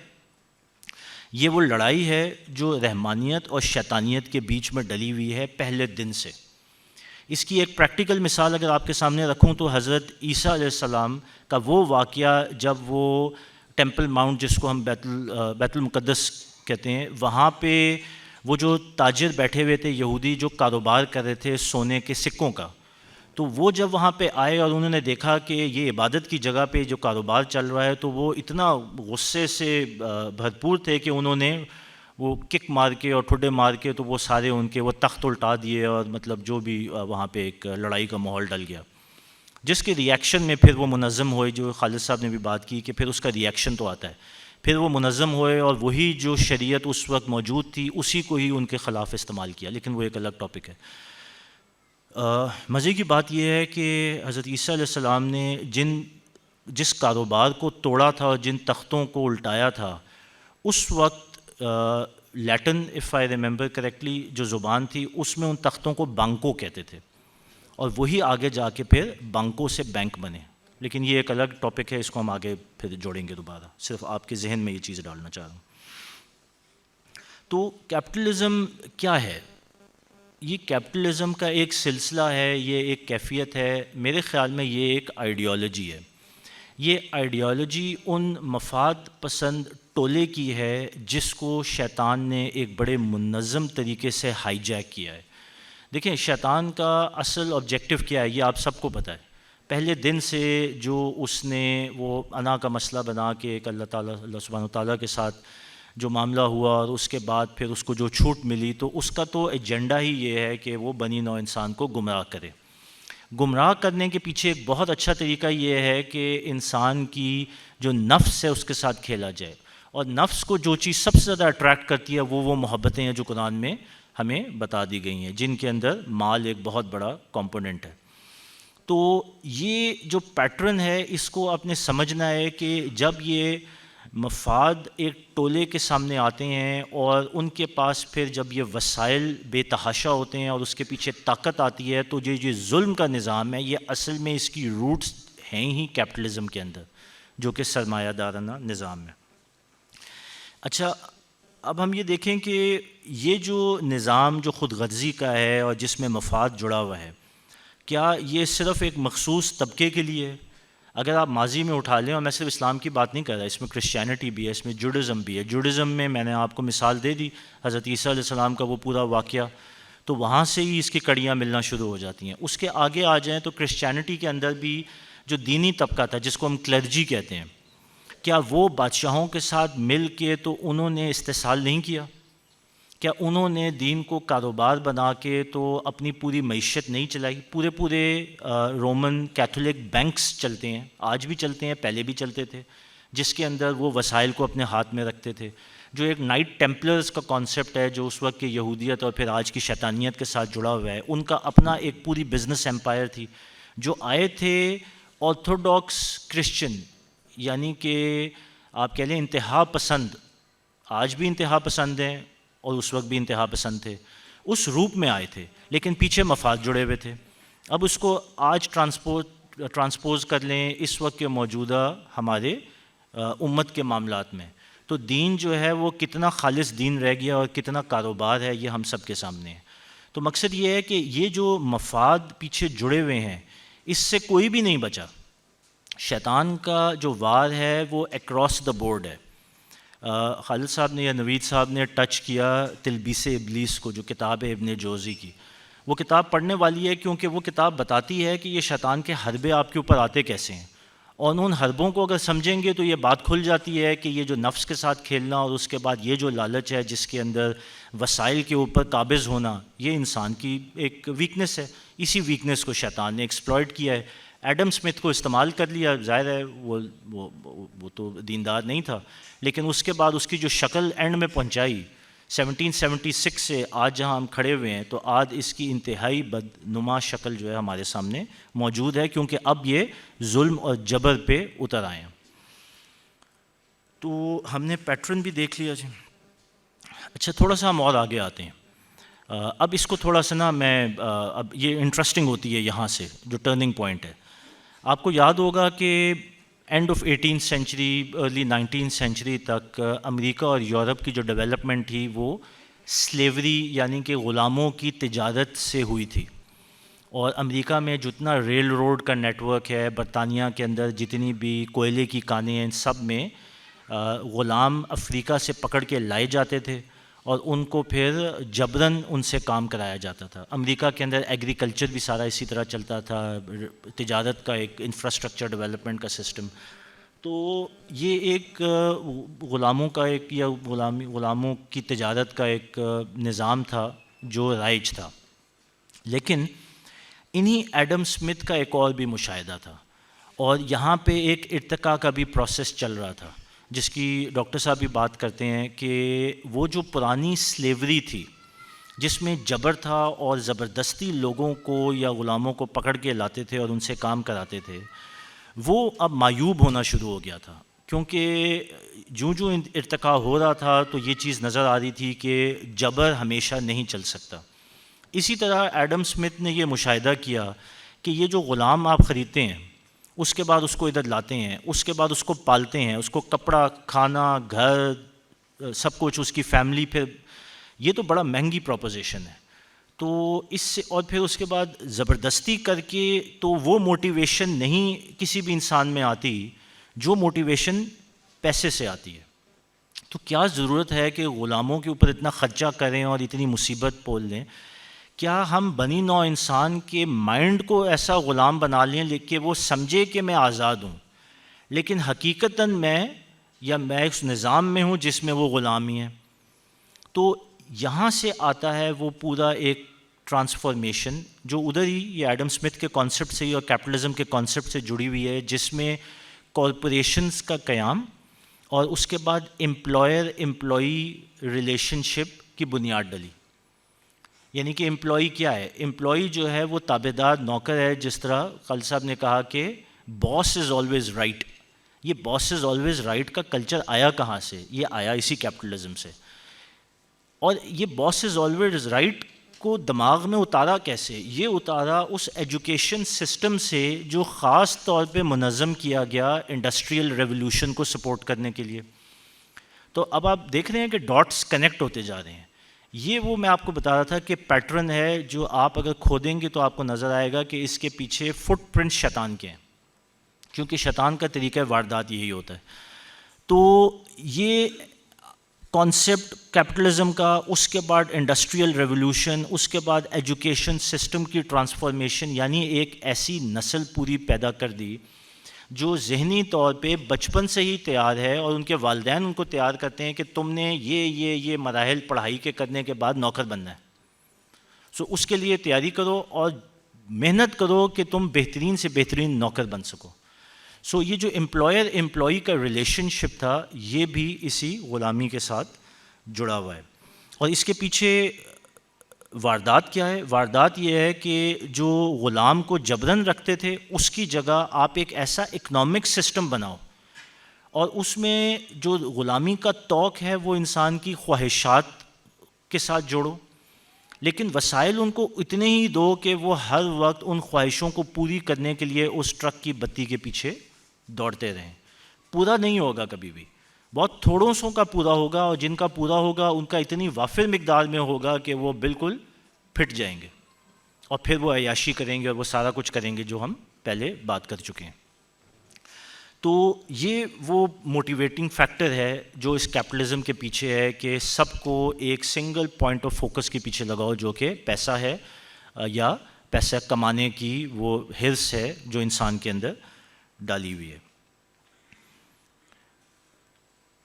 یہ وہ لڑائی ہے جو رحمانیت اور شیطانیت کے بیچ میں ڈلی ہوئی ہے پہلے دن سے. اس کی ایک پریکٹیکل مثال اگر آپ کے سامنے رکھوں تو حضرت عیسیٰ علیہ السلام کا وہ واقعہ جب وہ ٹیمپل ماؤنٹ، جس کو ہم بیت المقدس کہتے ہیں، وہاں پہ وہ جو تاجر بیٹھے ہوئے تھے یہودی جو کاروبار کر رہے تھے سونے کے سکوں کا، تو وہ جب وہاں پہ آئے اور انہوں نے دیکھا کہ یہ عبادت کی جگہ پہ جو کاروبار چل رہا ہے، تو وہ اتنا غصے سے بھرپور تھے کہ انہوں نے وہ کک مار کے اور ٹھڈے مار کے تو وہ سارے ان کے وہ تخت الٹا دیے، اور مطلب جو بھی وہاں پہ ایک لڑائی کا ماحول ڈل گیا، جس کے ریاکشن میں پھر وہ منظم ہوئے. جو خالد صاحب نے بھی بات کی کہ پھر اس کا ریاکشن تو آتا ہے، پھر وہ منظم ہوئے اور وہی جو شریعت اس وقت موجود تھی اسی کو ہی ان کے خلاف استعمال کیا. لیکن وہ ایک الگ ٹاپک ہے. مزے کی بات یہ ہے کہ حضرت عیسیٰ علیہ السلام نے جس کاروبار کو توڑا تھا اور جن تختوں کو الٹایا تھا، اس وقت لیٹن اف آئی ریممبر کریکٹلی جو زبان تھی اس میں ان تختوں کو بانکو کہتے تھے، اور وہی آگے جا کے پھر بانکو سے بینک بنے. لیکن یہ ایک الگ ٹاپک ہے، اس کو ہم آگے پھر جوڑیں گے دوبارہ. صرف آپ کے ذہن میں یہ چیز ڈالنا چاہ رہا ہوں. تو کیپٹلزم کیا ہے؟ یہ کیپٹلزم کا ایک سلسلہ ہے، یہ ایک کیفیت ہے. میرے خیال میں یہ ایک آئیڈیالوجی ہے. یہ آئیڈیالوجی ان مفاد پسند ٹولے کی ہے جس کو شیطان نے ایک بڑے منظم طریقے سے ہائی جیک کیا ہے. دیکھیں، شیطان کا اصل آبجیکٹو کیا ہے یہ آپ سب کو پتہ ہے. پہلے دن سے جو اس نے وہ انا کا مسئلہ بنا کے ایک اللہ سبحانہ وتعالیٰ کے ساتھ جو معاملہ ہوا، اور اس کے بعد پھر اس کو جو چھوٹ ملی، تو اس کا تو ایجنڈا ہی یہ ہے کہ وہ بنی نوع انسان کو گمراہ کرے. گمراہ کرنے کے پیچھے ایک بہت اچھا طریقہ یہ ہے کہ انسان کی جو نفس ہے اس کے ساتھ کھیلا جائے. اور نفس کو جو چیز سب سے زیادہ اٹریکٹ کرتی ہے وہ محبتیں ہیں جو قرآن میں ہمیں بتا دی گئی ہیں، جن کے اندر مال ایک بہت بڑا کمپوننٹ ہے. تو یہ جو پیٹرن ہے اس کو آپ نے سمجھنا ہے کہ جب یہ مفاد ایک ٹولے کے سامنے آتے ہیں اور ان کے پاس پھر جب یہ وسائل بے تحاشا ہوتے ہیں اور اس کے پیچھے طاقت آتی ہے، تو یہ ظلم کا نظام ہے یہ اصل میں اس کی روٹس ہیں ہی کیپٹلزم کے اندر، جو کہ سرمایہ دارانہ نظام ہے. اچھا، اب ہم یہ دیکھیں کہ یہ جو نظام جو خود غرضی کا ہے اور جس میں مفاد جڑا ہوا ہے، کیا یہ صرف ایک مخصوص طبقے کے لیے ہے؟ اگر آپ ماضی میں اٹھا لیں، اور میں صرف اسلام کی بات نہیں کر رہا، اس میں کرسچینٹی بھی ہے، اس میں جوڈازم بھی ہے. جوڈازم میں نے آپ کو مثال دے دی حضرت عیسیٰ علیہ السلام کا وہ پورا واقعہ، تو وہاں سے ہی اس کی کڑیاں ملنا شروع ہو جاتی ہیں. اس کے آگے آ جائیں تو کرسچینٹی کے اندر بھی جو دینی طبقہ تھا جس کو ہم کلرجی کہتے ہیں، کیا وہ بادشاہوں کے ساتھ مل کے تو انہوں نے استحصال نہیں کیا؟ کیا انہوں نے دین کو کاروبار بنا کے تو اپنی پوری معیشت نہیں چلائی؟ پورے رومن کیتھولک بینکس چلتے ہیں، آج بھی چلتے ہیں، پہلے بھی چلتے تھے، جس کے اندر وہ وسائل کو اپنے ہاتھ میں رکھتے تھے. جو ایک نائٹ ٹیمپلرز کا کانسیپٹ ہے جو اس وقت کی یہودیت اور پھر آج کی شیطانیت کے ساتھ جڑا ہوا ہے، ان کا اپنا ایک پوری بزنس ایمپائر تھی. جو آئے تھے آرتھوڈاکس کرسچن، یعنی کہ آپ کہہ لیں انتہا پسند، آج بھی انتہا پسند ہیں اور اس وقت بھی انتہا پسند تھے، اس روپ میں آئے تھے، لیکن پیچھے مفاد جڑے ہوئے تھے. اب اس کو آج ٹرانسپوز کر لیں اس وقت کے موجودہ ہمارے امت کے معاملات میں، تو دین جو ہے وہ کتنا خالص دین رہ گیا اور کتنا کاروبار ہے، یہ ہم سب کے سامنے ہے. تو مقصد یہ ہے کہ یہ جو مفاد پیچھے جڑے ہوئے ہیں اس سے کوئی بھی نہیں بچا. شیطان کا جو وار ہے وہ اکراس دا بورڈ ہے. خالد صاحب نے یا نوید صاحب نے ٹچ کیا تلبیس ابلیس کو، جو کتاب ہے ابن جوزی کی. وہ کتاب پڑھنے والی ہے کیونکہ وہ کتاب بتاتی ہے کہ یہ شیطان کے حربے آپ کے اوپر آتے کیسے ہیں، اور ان حربوں کو اگر سمجھیں گے تو یہ بات کھل جاتی ہے کہ یہ جو نفس کے ساتھ کھیلنا اور اس کے بعد یہ جو لالچ ہے جس کے اندر وسائل کے اوپر قابض ہونا، یہ انسان کی ایک ویکنس ہے. اسی ویکنس کو شیطان نے ایکسپلائٹ کیا ہے. ایڈم اسمتھ کو استعمال کر لیا، ظاہر ہے وہ تو دیندار نہیں تھا، لیکن اس کے بعد اس کی جو شکل اینڈ میں پہنچائی 1776 سے آج جہاں ہم کھڑے ہوئے ہیں، تو آج اس کی انتہائی بدنما شکل جو ہے ہمارے سامنے موجود ہے، کیونکہ اب یہ ظلم اور جبر پہ اتر آئے ہیں. تو ہم نے پیٹرن بھی دیکھ لیا جی. اچھا تھوڑا سا ہم اور آگے آتے ہیں. اب اس کو تھوڑا سا نا میں اب یہ انٹرسٹنگ ہوتی ہے یہاں سے جو ٹرننگ پوائنٹ ہے. آپ کو یاد ہوگا کہ and of 18th century early 19th century تک امریکہ اور یورپ کی جو ڈیولپمنٹ تھی وہ سلیوری یعنی کہ غلاموں کی تجارت سے ہوئی تھی. اور امریکہ میں جتنا ریل روڈ کا نیٹ ورک ہے، برطانیہ کے اندر جتنی بھی کوئلے کی کانیں ہیں، ان سب میں غلام افریقہ سے پکڑ کے لائے جاتے تھے اور ان کو پھر جبراً ان سے کام کرایا جاتا تھا. امریکہ کے اندر ایگریکلچر بھی سارا اسی طرح چلتا تھا، تجارت کا ایک انفراسٹرکچر ڈیولپمنٹ کا سسٹم. تو یہ ایک غلاموں کا ایک یا غلاموں کی تجارت کا ایک نظام تھا جو رائج تھا. لیکن انہی ایڈم اسمتھ کا ایک اور بھی مشاہدہ تھا، اور یہاں پہ ایک ارتقاء کا بھی پروسیس چل رہا تھا جس کی ڈاکٹر صاحب بھی بات کرتے ہیں کہ وہ جو پرانی سلیوری تھی جس میں جبر تھا اور زبردستی لوگوں کو یا غلاموں کو پکڑ کے لاتے تھے اور ان سے کام کراتے تھے، وہ اب معیوب ہونا شروع ہو گیا تھا. کیونکہ جو ارتقاء ہو رہا تھا تو یہ چیز نظر آ رہی تھی کہ جبر ہمیشہ نہیں چل سکتا. اسی طرح ایڈم اسمتھ نے یہ مشاہدہ کیا کہ یہ جو غلام آپ خریدتے ہیں، اس کے بعد اس کو ادھر لاتے ہیں، اس کے بعد اس کو پالتے ہیں، اس کو کپڑا، کھانا، گھر، سب کچھ، اس کی فیملی، پھر یہ تو بڑا مہنگی پروپوزیشن ہے. تو اس سے اور پھر اس کے بعد زبردستی کر کے تو وہ موٹیویشن نہیں کسی بھی انسان میں آتی جو موٹیویشن پیسے سے آتی ہے. تو کیا ضرورت ہے کہ غلاموں کے اوپر اتنا خرچہ کریں اور اتنی مصیبت پول لیں؟ کیا ہم بنی نوع انسان کے مائنڈ کو ایسا غلام بنا لیں کہ وہ سمجھے کہ میں آزاد ہوں، لیکن حقیقتاً میں اس نظام میں ہوں جس میں وہ غلامی ہے؟ تو یہاں سے آتا ہے وہ پورا ایک ٹرانسفارمیشن جو ادھر ہی یہ ایڈم اسمتھ کے کانسیپٹ سے اور کیپٹلزم کے کانسیپٹ سے جڑی ہوئی ہے، جس میں کارپوریشنز کا قیام اور اس کے بعد امپلائر امپلائی ریلیشن شپ کی بنیاد ڈلی. یعنی کہ امپلائی کیا ہے؟ امپلائی جو ہے وہ تابع دار نوکر ہے. جس طرح خالد صاحب نے کہا کہ باس از آلویز رائٹ. یہ باس از آلویز رائٹ کا کلچر آیا کہاں سے؟ یہ آیا اسی کیپٹلزم سے. اور یہ باس از آلویز رائٹ کو دماغ میں اتارا کیسے؟ یہ اتارا اس ایجوکیشن سسٹم سے جو خاص طور پہ منظم کیا گیا انڈسٹریل ریولوشن کو سپورٹ کرنے کے لیے. تو اب آپ دیکھ رہے ہیں کہ ڈاٹس کنیکٹ ہوتے جا رہے ہیں. یہ وہ میں آپ کو بتا رہا تھا کہ پیٹرن ہے جو آپ اگر کھودیں گے تو آپ کو نظر آئے گا کہ اس کے پیچھے فٹ پرنٹ شیطان کے ہیں، کیونکہ شیطان کا طریقہ واردات یہی ہوتا ہے. تو یہ کانسیپٹ کیپٹلزم کا، اس کے بعد انڈسٹریل ریولوشن، اس کے بعد ایجوکیشن سسٹم کی ٹرانسفارمیشن، یعنی ایک ایسی نسل پوری پیدا کر دی جو ذہنی طور پہ بچپن سے ہی تیار ہے، اور ان کے والدین ان کو تیار کرتے ہیں کہ تم نے یہ مراحل پڑھائی کے کرنے کے بعد نوکر بننا ہے. سو اس کے لیے تیاری کرو اور محنت کرو کہ تم بہترین سے بہترین نوکر بن سکو. سو یہ جو امپلائر امپلائی کا ریلیشن شپ تھا یہ بھی اسی غلامی کے ساتھ جڑا ہوا ہے. اور اس کے پیچھے واردات کیا ہے؟ واردات یہ ہے کہ جو غلام کو جبراً رکھتے تھے اس کی جگہ آپ ایک ایسا اکنامک سسٹم بناؤ اور اس میں جو غلامی کا توق ہے وہ انسان کی خواہشات کے ساتھ جوڑو، لیکن وسائل ان کو اتنے ہی دو کہ وہ ہر وقت ان خواہشوں کو پوری کرنے کے لیے اس ٹرک کی بتی کے پیچھے دوڑتے رہیں۔ پورا نہیں ہوگا کبھی بھی، بہت تھوڑوں سو کا پورا ہوگا، اور جن کا پورا ہوگا ان کا اتنی وافر مقدار میں ہوگا کہ وہ بالکل پھٹ جائیں گے، اور پھر وہ عیاشی کریں گے اور وہ سارا کچھ کریں گے جو ہم پہلے بات کر چکے ہیں۔ تو یہ وہ موٹیویٹنگ فیکٹر ہے جو اس کیپٹلزم کے پیچھے ہے کہ سب کو ایک سنگل پوائنٹ آف فوکس کے پیچھے لگاؤ، جو کہ پیسہ ہے، یا پیسہ کمانے کی وہ حرص ہے جو انسان کے اندر ڈالی ہوئی ہے۔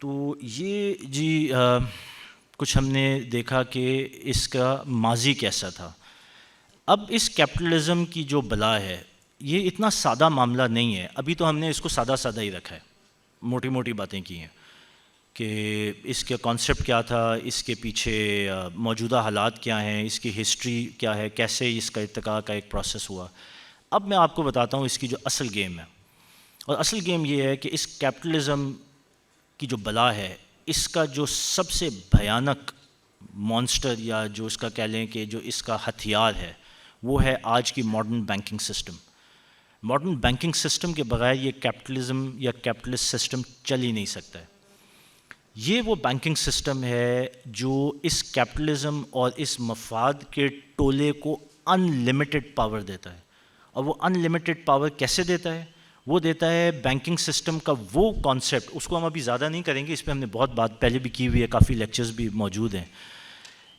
تو یہ جی کچھ ہم نے دیکھا کہ اس کا ماضی کیسا تھا۔ اب اس کیپٹلزم کی جو بلا ہے یہ اتنا سادہ معاملہ نہیں ہے، ابھی تو ہم نے اس کو سادہ سادہ ہی رکھا ہے، موٹی موٹی باتیں کی ہیں کہ اس کا کانسیپٹ کیا تھا، اس کے پیچھے موجودہ حالات کیا ہیں، اس کی ہسٹری کیا ہے، کیسے اس کا ارتقاء کا ایک پروسیس ہوا۔ اب میں آپ کو بتاتا ہوں اس کی جو اصل گیم ہے، اور اصل گیم یہ ہے کہ اس کیپٹلزم کی جو بلا ہے اس کا جو سب سے بھیانک مانسٹر، یا جو اس کا کہہ لیں کہ جو اس کا ہتھیار ہے، وہ ہے آج کی modern banking system. Modern banking system کے بغیر یہ کیپٹلزم یا کیپٹلسٹ سسٹم چل ہی نہیں سکتا ہے۔ یہ وہ بینکنگ سسٹم ہے جو اس کیپٹلزم اور اس مفاد کے ٹولے کو ان لمیٹڈ پاور دیتا ہے، اور وہ ان لمیٹڈ پاور کیسے دیتا ہے؟ وہ دیتا ہے بینکنگ سسٹم کا وہ کانسیپٹ، اس کو ہم ابھی زیادہ نہیں کریں گے، اس پہ ہم نے بہت بات پہلے بھی کی ہوئی ہے، کافی لیکچرز بھی موجود ہیں،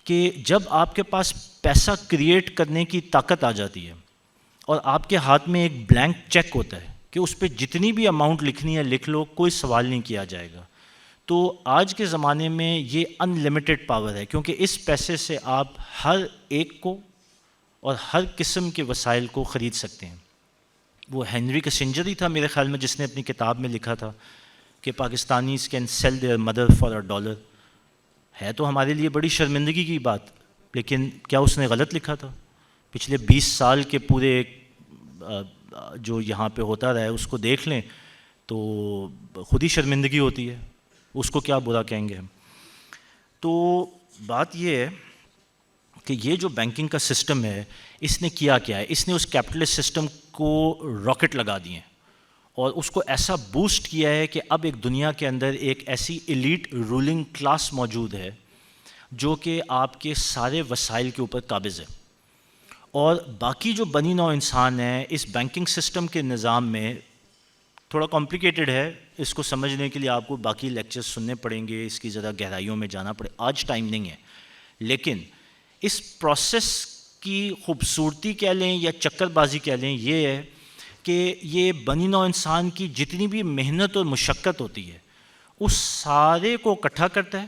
کہ جب آپ کے پاس پیسہ کریٹ کرنے کی طاقت آ جاتی ہے اور آپ کے ہاتھ میں ایک بلینک چیک ہوتا ہے کہ اس پہ جتنی بھی اماؤنٹ لکھنی ہے لکھ لو، کوئی سوال نہیں کیا جائے گا، تو آج کے زمانے میں یہ ان لمیٹڈ پاور ہے، کیونکہ اس پیسے سے آپ ہر ایک کو اور ہر قسم کے وسائل کو خرید سکتے ہیں۔ وہ ہینری کسنجر ہی تھا میرے خیال میں جس نے اپنی کتاب میں لکھا تھا کہ Pakistanis can sell their mother for a dollar. ہے تو ہمارے لیے بڑی شرمندگی کی بات، لیکن کیا اس نے غلط لکھا تھا؟ پچھلے 20 سال کے پورے جو یہاں پہ ہوتا رہا ہے اس کو دیکھ لیں تو خود ہی شرمندگی ہوتی ہے، اس کو کیا برا کہیں گے ہم۔ تو بات یہ ہے کہ یہ جو بینکنگ کا سسٹم ہے اس نے کیا کیا ہے، اس نے اس کیپٹلسٹ سسٹم کو راکٹ لگا دیے اور اس کو ایسا بوسٹ کیا ہے کہ اب ایک دنیا کے اندر ایک ایسی ایلیٹ رولنگ کلاس موجود ہے جو کہ آپ کے سارے وسائل کے اوپر قابض ہے، اور باقی جو بنی نوع انسان ہیں اس بینکنگ سسٹم کے نظام میں تھوڑا کمپلیکیٹڈ ہے، اس کو سمجھنے کے لیے آپ کو باقی لیکچرز سننے پڑیں گے، اس کی ذرا گہرائیوں میں جانا پڑے، آج ٹائم نہیں ہے، لیکن اس پروسیس کی خوبصورتی کہہ لیں یا چکر بازی کہہ لیں یہ ہے کہ یہ بنی نوع انسان کی جتنی بھی محنت اور مشقت ہوتی ہے اس سارے کو اکٹھا کرتا ہے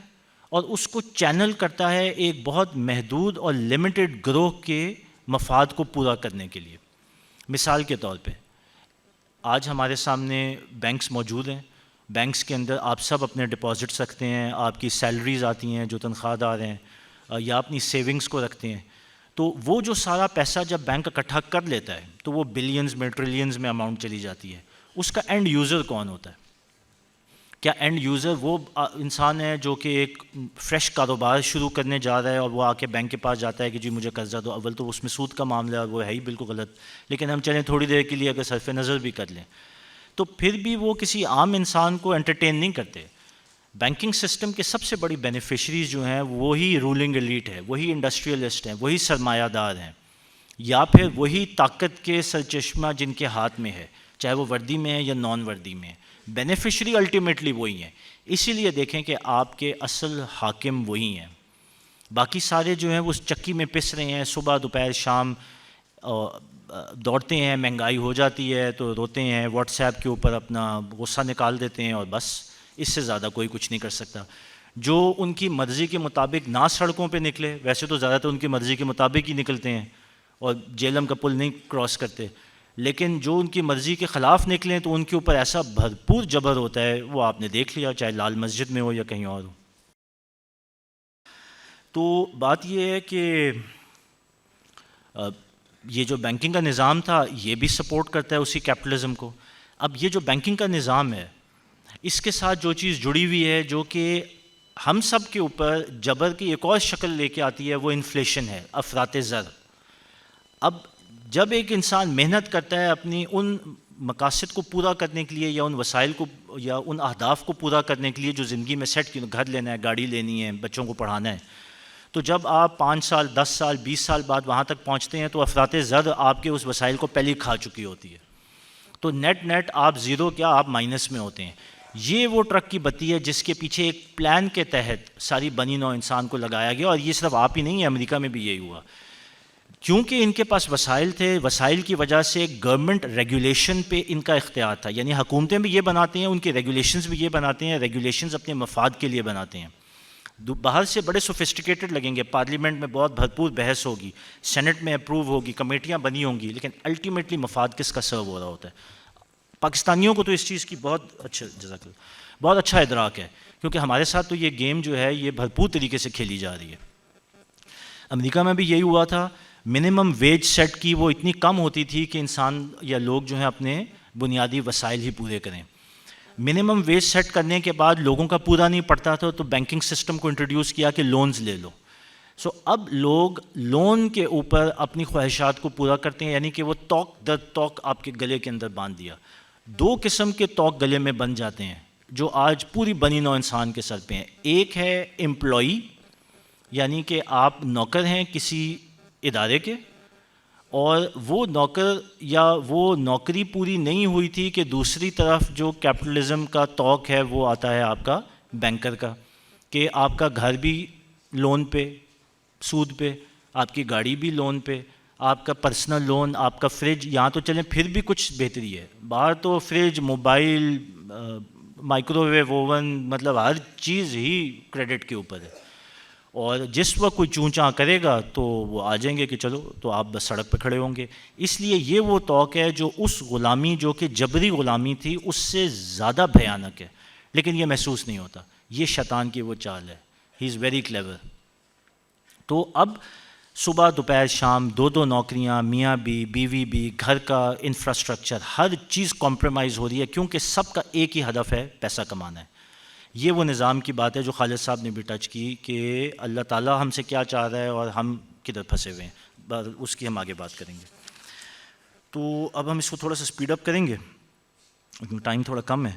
اور اس کو چینل کرتا ہے ایک بہت محدود اور لمیٹڈ گروہ کے مفاد کو پورا کرنے کے لیے۔ مثال کے طور پہ آج ہمارے سامنے بینکس موجود ہیں، بینکس کے اندر آپ سب اپنے ڈپازٹس رکھتے ہیں، آپ کی سیلریز آتی ہیں جو تنخواہ دار ہیں، یا اپنی سیونگز کو رکھتے ہیں، تو وہ جو سارا پیسہ جب بینک اکٹھا کر لیتا ہے تو وہ بلینز میں ٹریلینز میں اماؤنٹ چلی جاتی ہے۔ اس کا اینڈ یوزر کون ہوتا ہے؟ کیا اینڈ یوزر وہ انسان ہے جو کہ ایک فریش کاروبار شروع کرنے جا رہا ہے اور وہ آ کے بینک کے پاس جاتا ہے کہ جی مجھے قرضہ دو؟ اول تو اس میں سود کا معاملہ ہے، وہ ہے ہی بالکل غلط، لیکن ہم چلیں تھوڑی دیر کے لیے اگر صرف نظر بھی کر لیں تو پھر بھی وہ کسی عام انسان کو انٹرٹین نہیں کرتے۔ بینکنگ سسٹم کے سب سے بڑی بینیفیشریز جو ہیں وہی رولنگ ایلیٹ ہے، وہی انڈسٹریلسٹ ہیں، وہی سرمایہ دار ہیں، یا پھر وہی طاقت کے سرچشمہ جن کے ہاتھ میں ہے، چاہے وہ وردی میں ہے یا نان وردی میں ہے، بینیفیشری الٹیمیٹلی وہی ہیں۔ اسی لیے دیکھیں کہ آپ کے اصل حاکم وہی ہیں، باقی سارے جو ہیں وہ چکی میں پس رہے ہیں، صبح دوپہر شام دوڑتے ہیں، مہنگائی ہو جاتی ہے تو روتے ہیں، واٹس ایپ کے اوپر اپنا غصہ نکال دیتے ہیں، اور بس اس سے زیادہ کوئی کچھ نہیں کر سکتا۔ جو ان کی مرضی کے مطابق نہ سڑکوں پہ نکلے، ویسے تو زیادہ تر ان کی مرضی کے مطابق ہی نکلتے ہیں اور جہلم کا پل نہیں کراس کرتے، لیکن جو ان کی مرضی کے خلاف نکلیں تو ان کے اوپر ایسا بھرپور جبر ہوتا ہے، وہ آپ نے دیکھ لیا چاہے لال مسجد میں ہو یا کہیں اور ہو۔ تو بات یہ ہے کہ یہ جو بینکنگ کا نظام تھا یہ بھی سپورٹ کرتا ہے اسی کیپٹلزم کو. اب یہ جو بینکنگ کا نظام ہے اس کے ساتھ جو چیز جڑی ہوئی ہے جو کہ ہم سب کے اوپر جبر کی ایک اور شکل لے کے آتی ہے وہ انفلیشن ہے, افراط زر. اب جب ایک انسان محنت کرتا ہے اپنی ان مقاصد کو پورا کرنے کے لیے یا ان وسائل کو یا ان اہداف کو پورا کرنے کے لیے جو زندگی میں سیٹ کی, گھر لینا ہے, گاڑی لینی ہے, بچوں کو پڑھانا ہے, تو جب آپ 5 سال 10 سال 20 سال بعد وہاں تک پہنچتے ہیں تو افراط زر آپ کے اس وسائل کو پہلے ہی کھا چکی ہوتی ہے. تو نیٹ آپ زیرو کیا آپ مائنس میں ہوتے ہیں. یہ وہ ٹرک کی بتی ہے جس کے پیچھے ایک پلان کے تحت ساری بنی نوع انسان کو لگایا گیا, اور یہ صرف آپ ہی نہیں ہے, امریکہ میں بھی یہی ہوا. کیونکہ ان کے پاس وسائل تھے, وسائل کی وجہ سے گورنمنٹ ریگولیشن پہ ان کا اختیار تھا. یعنی حکومتیں بھی یہ بناتے ہیں, ان کے ریگولیشنز بھی یہ بناتے ہیں, ریگولیشنز اپنے مفاد کے لیے بناتے ہیں. باہر سے بڑے سوفسٹیکیٹڈ لگیں گے, پارلیمنٹ میں بہت بھرپور بحث ہوگی, سینٹ میں اپروو ہوگی, کمیٹیاں بنی ہوں گی, لیکن الٹیمیٹلی مفاد کس کا سرو ہو رہا ہوتا ہے. پاکستانیوں کو تو اس چیز کی بہت اچھا ادراک ہے, کیونکہ ہمارے ساتھ تو یہ گیم جو ہے یہ بھرپور طریقے سے کھیلی جا رہی ہے. امریکہ میں بھی یہی ہوا تھا. منیمم ویج سیٹ کی وہ اتنی کم ہوتی تھی کہ انسان یا لوگ جو ہیں اپنے بنیادی وسائل ہی پورے کریں. منیمم ویج سیٹ کرنے کے بعد لوگوں کا پورا نہیں پڑتا تھا تو بینکنگ سسٹم کو انٹروڈیوس کیا کہ لونز لے لو. سو اب لوگ لون کے اوپر اپنی خواہشات کو پورا کرتے ہیں, یعنی کہ وہ توق در توق آپ کے گلے کے اندر باندھ دیا. 2 قسم کے توق گلے میں بن جاتے ہیں جو آج پوری بنی نوع انسان کے سر پہ ہیں. ایک ہے امپلائی, یعنی کہ آپ نوکر ہیں کسی ادارے کے, اور وہ نوکر یا وہ نوکری پوری نہیں ہوئی تھی کہ دوسری طرف جو کیپٹلزم کا توق ہے وہ آتا ہے آپ کا بینکر کا, کہ آپ کا گھر بھی لون پہ, سود پہ, آپ کی گاڑی بھی لون پہ, آپ کا پرسنل لون, آپ کا فریج. یہاں تو چلیں پھر بھی کچھ بہتری ہے, باہر تو fridge, mobile, microwave oven, مطلب ہر چیز ہی کریڈٹ کے اوپر ہے. اور جس وقت کوئی چوں چاں کرے گا تو وہ آ جائیں گے کہ چلو, تو آپ بس سڑک پہ کھڑے ہوں گے. اس لیے یہ وہ توق ہے جو اس غلامی جو کہ جبری غلامی تھی اس سے زیادہ بھیانک ہے, لیکن یہ محسوس نہیں ہوتا. یہ شیطان کی وہ چال ہے, ہی از ویری کلیور. تو اب صبح دوپہر شام 2 نوکریاں, میاں بھی, بیوی بھی, گھر کا انفراسٹرکچر, ہر چیز کمپرومائز ہو رہی ہے, کیونکہ سب کا ایک ہی ہدف ہے, پیسہ کمانا ہے. یہ وہ نظام کی بات ہے جو خالد صاحب نے بھی ٹچ کی کہ اللہ تعالیٰ ہم سے کیا چاہ رہا ہے اور ہم کدھر پھنسے ہوئے ہیں, اس کی ہم آگے بات کریں گے. تو اب ہم اس کو تھوڑا سا سپیڈ اپ کریں گے کیونکہ ٹائم تھوڑا کم ہے.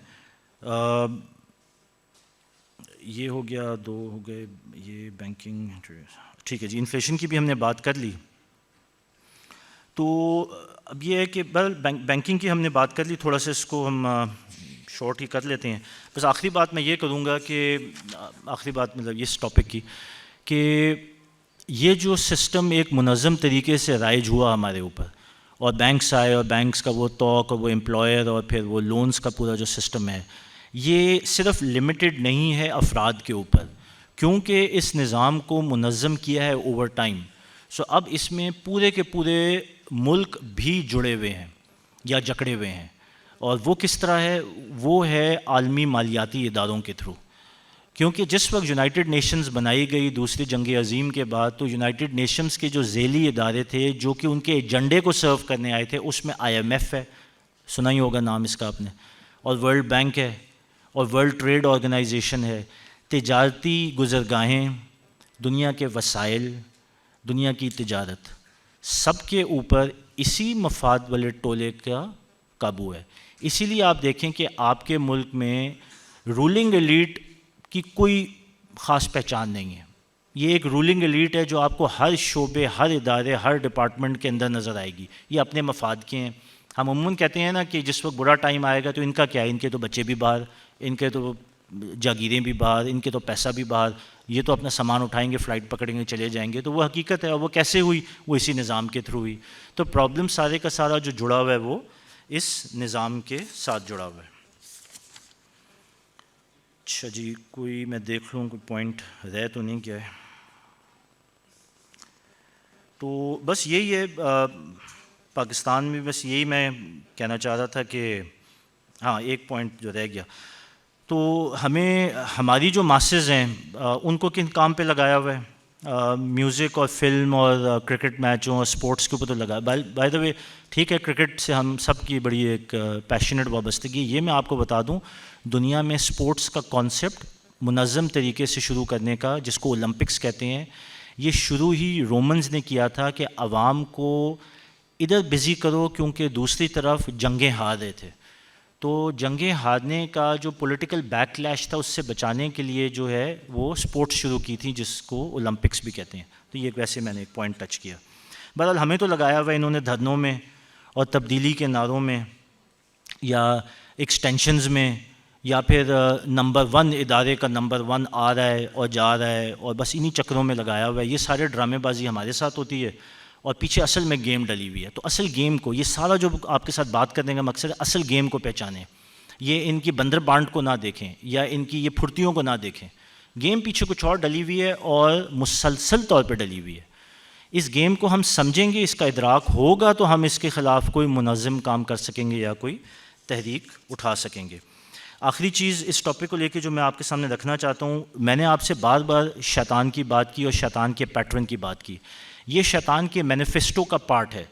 یہ ہو گیا, 2 ہو گئے, یہ بینکنگ, ٹھیک ہے جی. انفلیشن کی بھی ہم نے بات کر لی. تو اب یہ ہے کہ بینکنگ کی ہم نے بات کر لی, تھوڑا سا اس کو ہم شارٹ ہی کر لیتے ہیں. بس آخری بات میں یہ کروں گا کہ آخری بات مطلب اس ٹاپک کی کہ یہ جو سسٹم ایک منظم طریقے سے رائج ہوا ہمارے اوپر, اور بینکس آئے, اور بینکس کا وہ توق, اور وہ امپلائر, اور پھر وہ لونز کا پورا جو سسٹم ہے, یہ صرف لمیٹڈ نہیں ہے افراد کے اوپر, کیونکہ اس نظام کو منظم کیا ہے اوور ٹائم. سو اب اس میں پورے کے پورے ملک بھی جڑے ہوئے ہیں یا جکڑے ہوئے ہیں. اور وہ کس طرح ہے, وہ ہے عالمی مالیاتی اداروں کے تھرو. کیونکہ جس وقت یونائٹڈ نیشنز بنائی گئی دوسری جنگ عظیم کے بعد, تو یونائٹڈ نیشنز کے جو ذیلی ادارے تھے جو کہ ان کے ایجنڈے کو سرو کرنے آئے تھے, اس میں IMF ہے, سنا ہی ہوگا نام اس کا آپ نے, اور ورلڈ بینک ہے, اور ورلڈ ٹریڈ آرگنائزیشن ہے. تجارتی گزرگاہیں, دنیا کے وسائل, دنیا کی تجارت, سب کے اوپر اسی مفاد والے ٹولے کا قابو ہے. اسی لیے آپ دیکھیں کہ آپ کے ملک میں رولنگ ایلیٹ کی کوئی خاص پہچان نہیں ہے. یہ ایک رولنگ ایلیٹ ہے جو آپ کو ہر شعبے, ہر ادارے, ہر ڈپارٹمنٹ کے اندر نظر آئے گی. یہ اپنے مفاد کے ہیں. ہم عموماً کہتے ہیں نا کہ جس وقت برا ٹائم آئے گا تو ان کا کیا ہے, ان کے تو بچے بھی باہر, ان کے تو جاگیریں بھی باہر, ان کے تو پیسہ بھی باہر, یہ تو اپنا سامان اٹھائیں گے, فلائٹ پکڑیں گے, چلے جائیں گے. تو وہ حقیقت ہے. اور وہ کیسے ہوئی, وہ اسی نظام کے تھرو ہوئی. تو پرابلم سارے کا سارا جو جڑا ہوا ہے وہ اس نظام کے ساتھ جڑا ہوا ہے. اچھا جی, کوئی میں دیکھ لوں کوئی پوائنٹ رہ تو نہیں گیا ہے. تو بس یہی ہے, پاکستان میں بس یہی میں کہنا چاہ رہا تھا کہ ہاں ایک پوائنٹ جو رہ گیا, تو ہمیں ہماری جو ماسز ہیں ان کو کن کام پہ لگایا ہوا ہے, میوزک اور فلم اور کرکٹ میچوں اور اسپورٹس کے اوپر تو لگا. بائی دا وے ٹھیک ہے، کرکٹ سے ہم سب کی بڑی ایک پیشنیٹ وابستگی. یہ میں آپ کو بتا دوں، دنیا میں اسپورٹس کا کانسیپٹ منظم طریقے سے شروع کرنے کا، جس کو اولمپکس کہتے ہیں، یہ شروع ہی رومنز نے کیا تھا کہ عوام کو ادھر بزی کرو، کیونکہ دوسری طرف جنگیں ہار رہے تھے. تو جنگیں ہارنے کا جو پولیٹیکل بیک کلیش تھا، اس سے بچانے کے لیے جو ہے وہ سپورٹس شروع کی تھی، جس کو اولمپکس بھی کہتے ہیں. تو یہ ویسے میں نے ایک پوائنٹ ٹچ کیا. بہرحال ہمیں تو لگایا ہوا انہوں نے دھرنوں میں اور تبدیلی کے نعروں میں، یا ایکسٹینشنز میں، یا پھر نمبر 1 ادارے کا نمبر 1 آ رہا ہے اور جا رہا ہے، اور بس انہی چکروں میں لگایا ہوا ہے. یہ سارے ڈرامے بازی ہمارے ساتھ ہوتی ہے، اور پیچھے اصل میں گیم ڈلی ہوئی ہے. تو اصل گیم کو، یہ سارا جو آپ کے ساتھ بات کرنے کا مقصد ہے، اصل گیم کو پہچانیں. یہ ان کی بندر بانٹ کو نہ دیکھیں، یا ان کی یہ پھرتیوں کو نہ دیکھیں. گیم پیچھے کچھ اور ڈلی ہوئی ہے، اور مسلسل طور پہ ڈلی ہوئی ہے. اس گیم کو ہم سمجھیں گے، اس کا ادراک ہوگا، تو ہم اس کے خلاف کوئی منظم کام کر سکیں گے یا کوئی تحریک اٹھا سکیں گے. آخری چیز اس ٹاپک کو لے کے جو میں آپ کے سامنے رکھنا چاہتا ہوں، میں نے آپ سے بار بار شیطان کی بات کی اور شیطان کے پیٹرن کی بات کی. یہ شیطان کے مینیفیسٹو کا پارٹ ہے،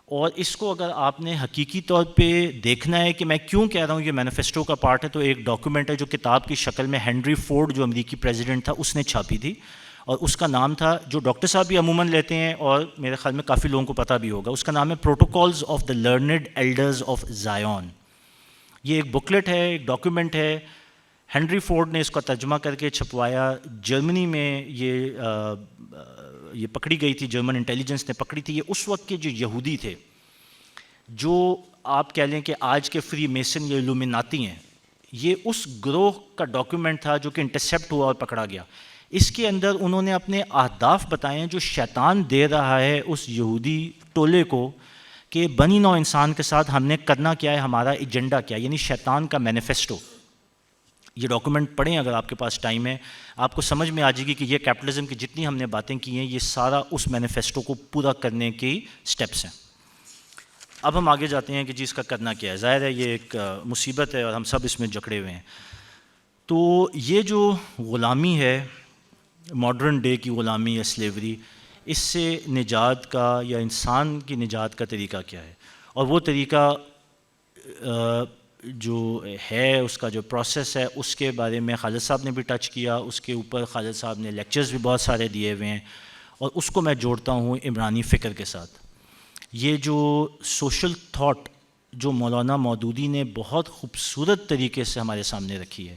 اور اس کو اگر آپ نے حقیقی طور پہ دیکھنا ہے کہ میں کیوں کہہ رہا ہوں یہ مینیفیسٹو کا پارٹ ہے، تو ایک ڈاکیومنٹ ہے جو کتاب کی شکل میں ہنری فورڈ، جو امریکی پریزیڈنٹ تھا، اس نے چھاپی تھی. اور اس کا نام تھا، جو ڈاکٹر صاحب بھی عموماً لیتے ہیں اور میرے خیال میں کافی لوگوں کو پتہ بھی ہوگا، اس کا نام ہے protocols of the learned elders of Zion. یہ ایک بکلٹ ہے، ایک ڈاکیومنٹ ہے. ہنری فورڈ نے اس کا ترجمہ کر کے چھپوایا. جرمنی میں یہ پکڑی گئی تھی، جرمن انٹیلیجنس نے پکڑی تھی. یہ اس وقت کے جو یہودی تھے، جو آپ کہہ لیں کہ آج کے فری میسن یا الومناتی ہیں، یہ اس گروہ کا ڈاکیومنٹ تھا جو کہ انٹرسیپٹ ہوا اور پکڑا گیا. اس کے اندر انہوں نے اپنے اہداف بتائے ہیں جو شیطان دے رہا ہے اس یہودی ٹولے کو، کہ بنی نوع انسان کے ساتھ ہم نے کرنا کیا ہے، ہمارا ایجنڈا کیا ہے، یعنی شیطان کا مینیفیسٹو. یہ ڈاکیومنٹ پڑھیں اگر آپ کے پاس ٹائم ہے، آپ کو سمجھ میں آ جائے گی کہ یہ کیپٹلزم کی جتنی ہم نے باتیں کی ہیں، یہ سارا اس مینیفیسٹو کو پورا کرنے کی سٹیپس ہیں. اب ہم آگے جاتے ہیں کہ جی اس کا کرنا کیا ہے. ظاہر ہے یہ ایک مصیبت ہے اور ہم سب اس میں جکڑے ہوئے ہیں. تو یہ جو غلامی ہے، ماڈرن ڈے کی غلامی یا سلیوری، اس سے نجات کا یا انسان کی نجات کا طریقہ کیا ہے؟ اور وہ طریقہ جو ہے، اس کا جو پروسیس ہے، اس کے بارے میں خالد صاحب نے بھی ٹچ کیا. اس کے اوپر خالد صاحب نے لیکچرز بھی بہت سارے دیے ہوئے ہیں، اور اس کو میں جوڑتا ہوں عمرانی فکر کے ساتھ. یہ جو سوشل تھاٹ جو مولانا مودودی نے بہت خوبصورت طریقے سے ہمارے سامنے رکھی ہے،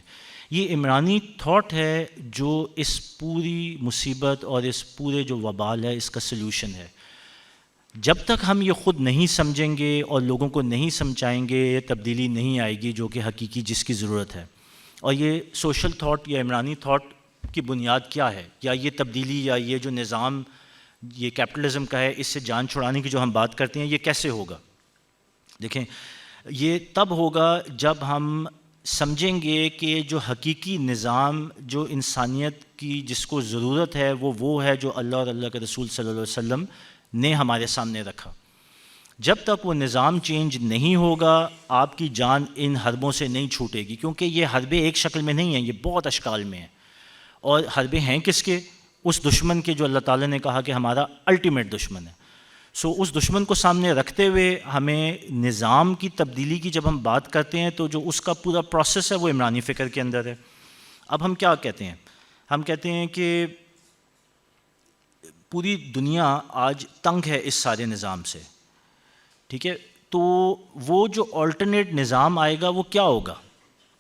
یہ عمرانی تھاٹ ہے جو اس پوری مصیبت اور اس پورے جو وبال ہے، اس کا سلوشن ہے. جب تک ہم یہ خود نہیں سمجھیں گے اور لوگوں کو نہیں سمجھائیں گے، یہ تبدیلی نہیں آئے گی جو کہ حقیقی جس کی ضرورت ہے. اور یہ سوشل تھاٹ یا عمرانی تھاٹ کی بنیاد کیا ہے، یا یہ تبدیلی یا یہ جو نظام یہ کیپٹلزم کا ہے، اس سے جان چھڑانے کی جو ہم بات کرتے ہیں، یہ کیسے ہوگا؟ دیکھیں، یہ تب ہوگا جب ہم سمجھیں گے کہ جو حقیقی نظام جو انسانیت کی جس کو ضرورت ہے، وہ ہے جو اللہ اور اللہ کے رسول صلی اللہ علیہ وسلم نے ہمارے سامنے رکھا. جب تک وہ نظام چینج نہیں ہوگا، آپ کی جان ان حربوں سے نہیں چھوٹے گی، کیونکہ یہ حربیں ایک شکل میں نہیں ہیں، یہ بہت اشکال میں ہیں. اور حربیں ہیں کس کے؟ اس دشمن کے جو اللہ تعالیٰ نے کہا کہ ہمارا الٹیمیٹ دشمن ہے. اس دشمن کو سامنے رکھتے ہوئے ہمیں نظام کی تبدیلی کی جب ہم بات کرتے ہیں، تو جو اس کا پورا پروسیس ہے وہ عمرانی فکر کے اندر ہے. اب ہم کیا کہتے ہیں؟ ہم کہتے ہیں کہ پوری دنیا آج تنگ ہے اس سارے نظام سے، ٹھیک ہے؟ تو وہ جو آلٹرنیٹ نظام آئے گا وہ کیا ہوگا؟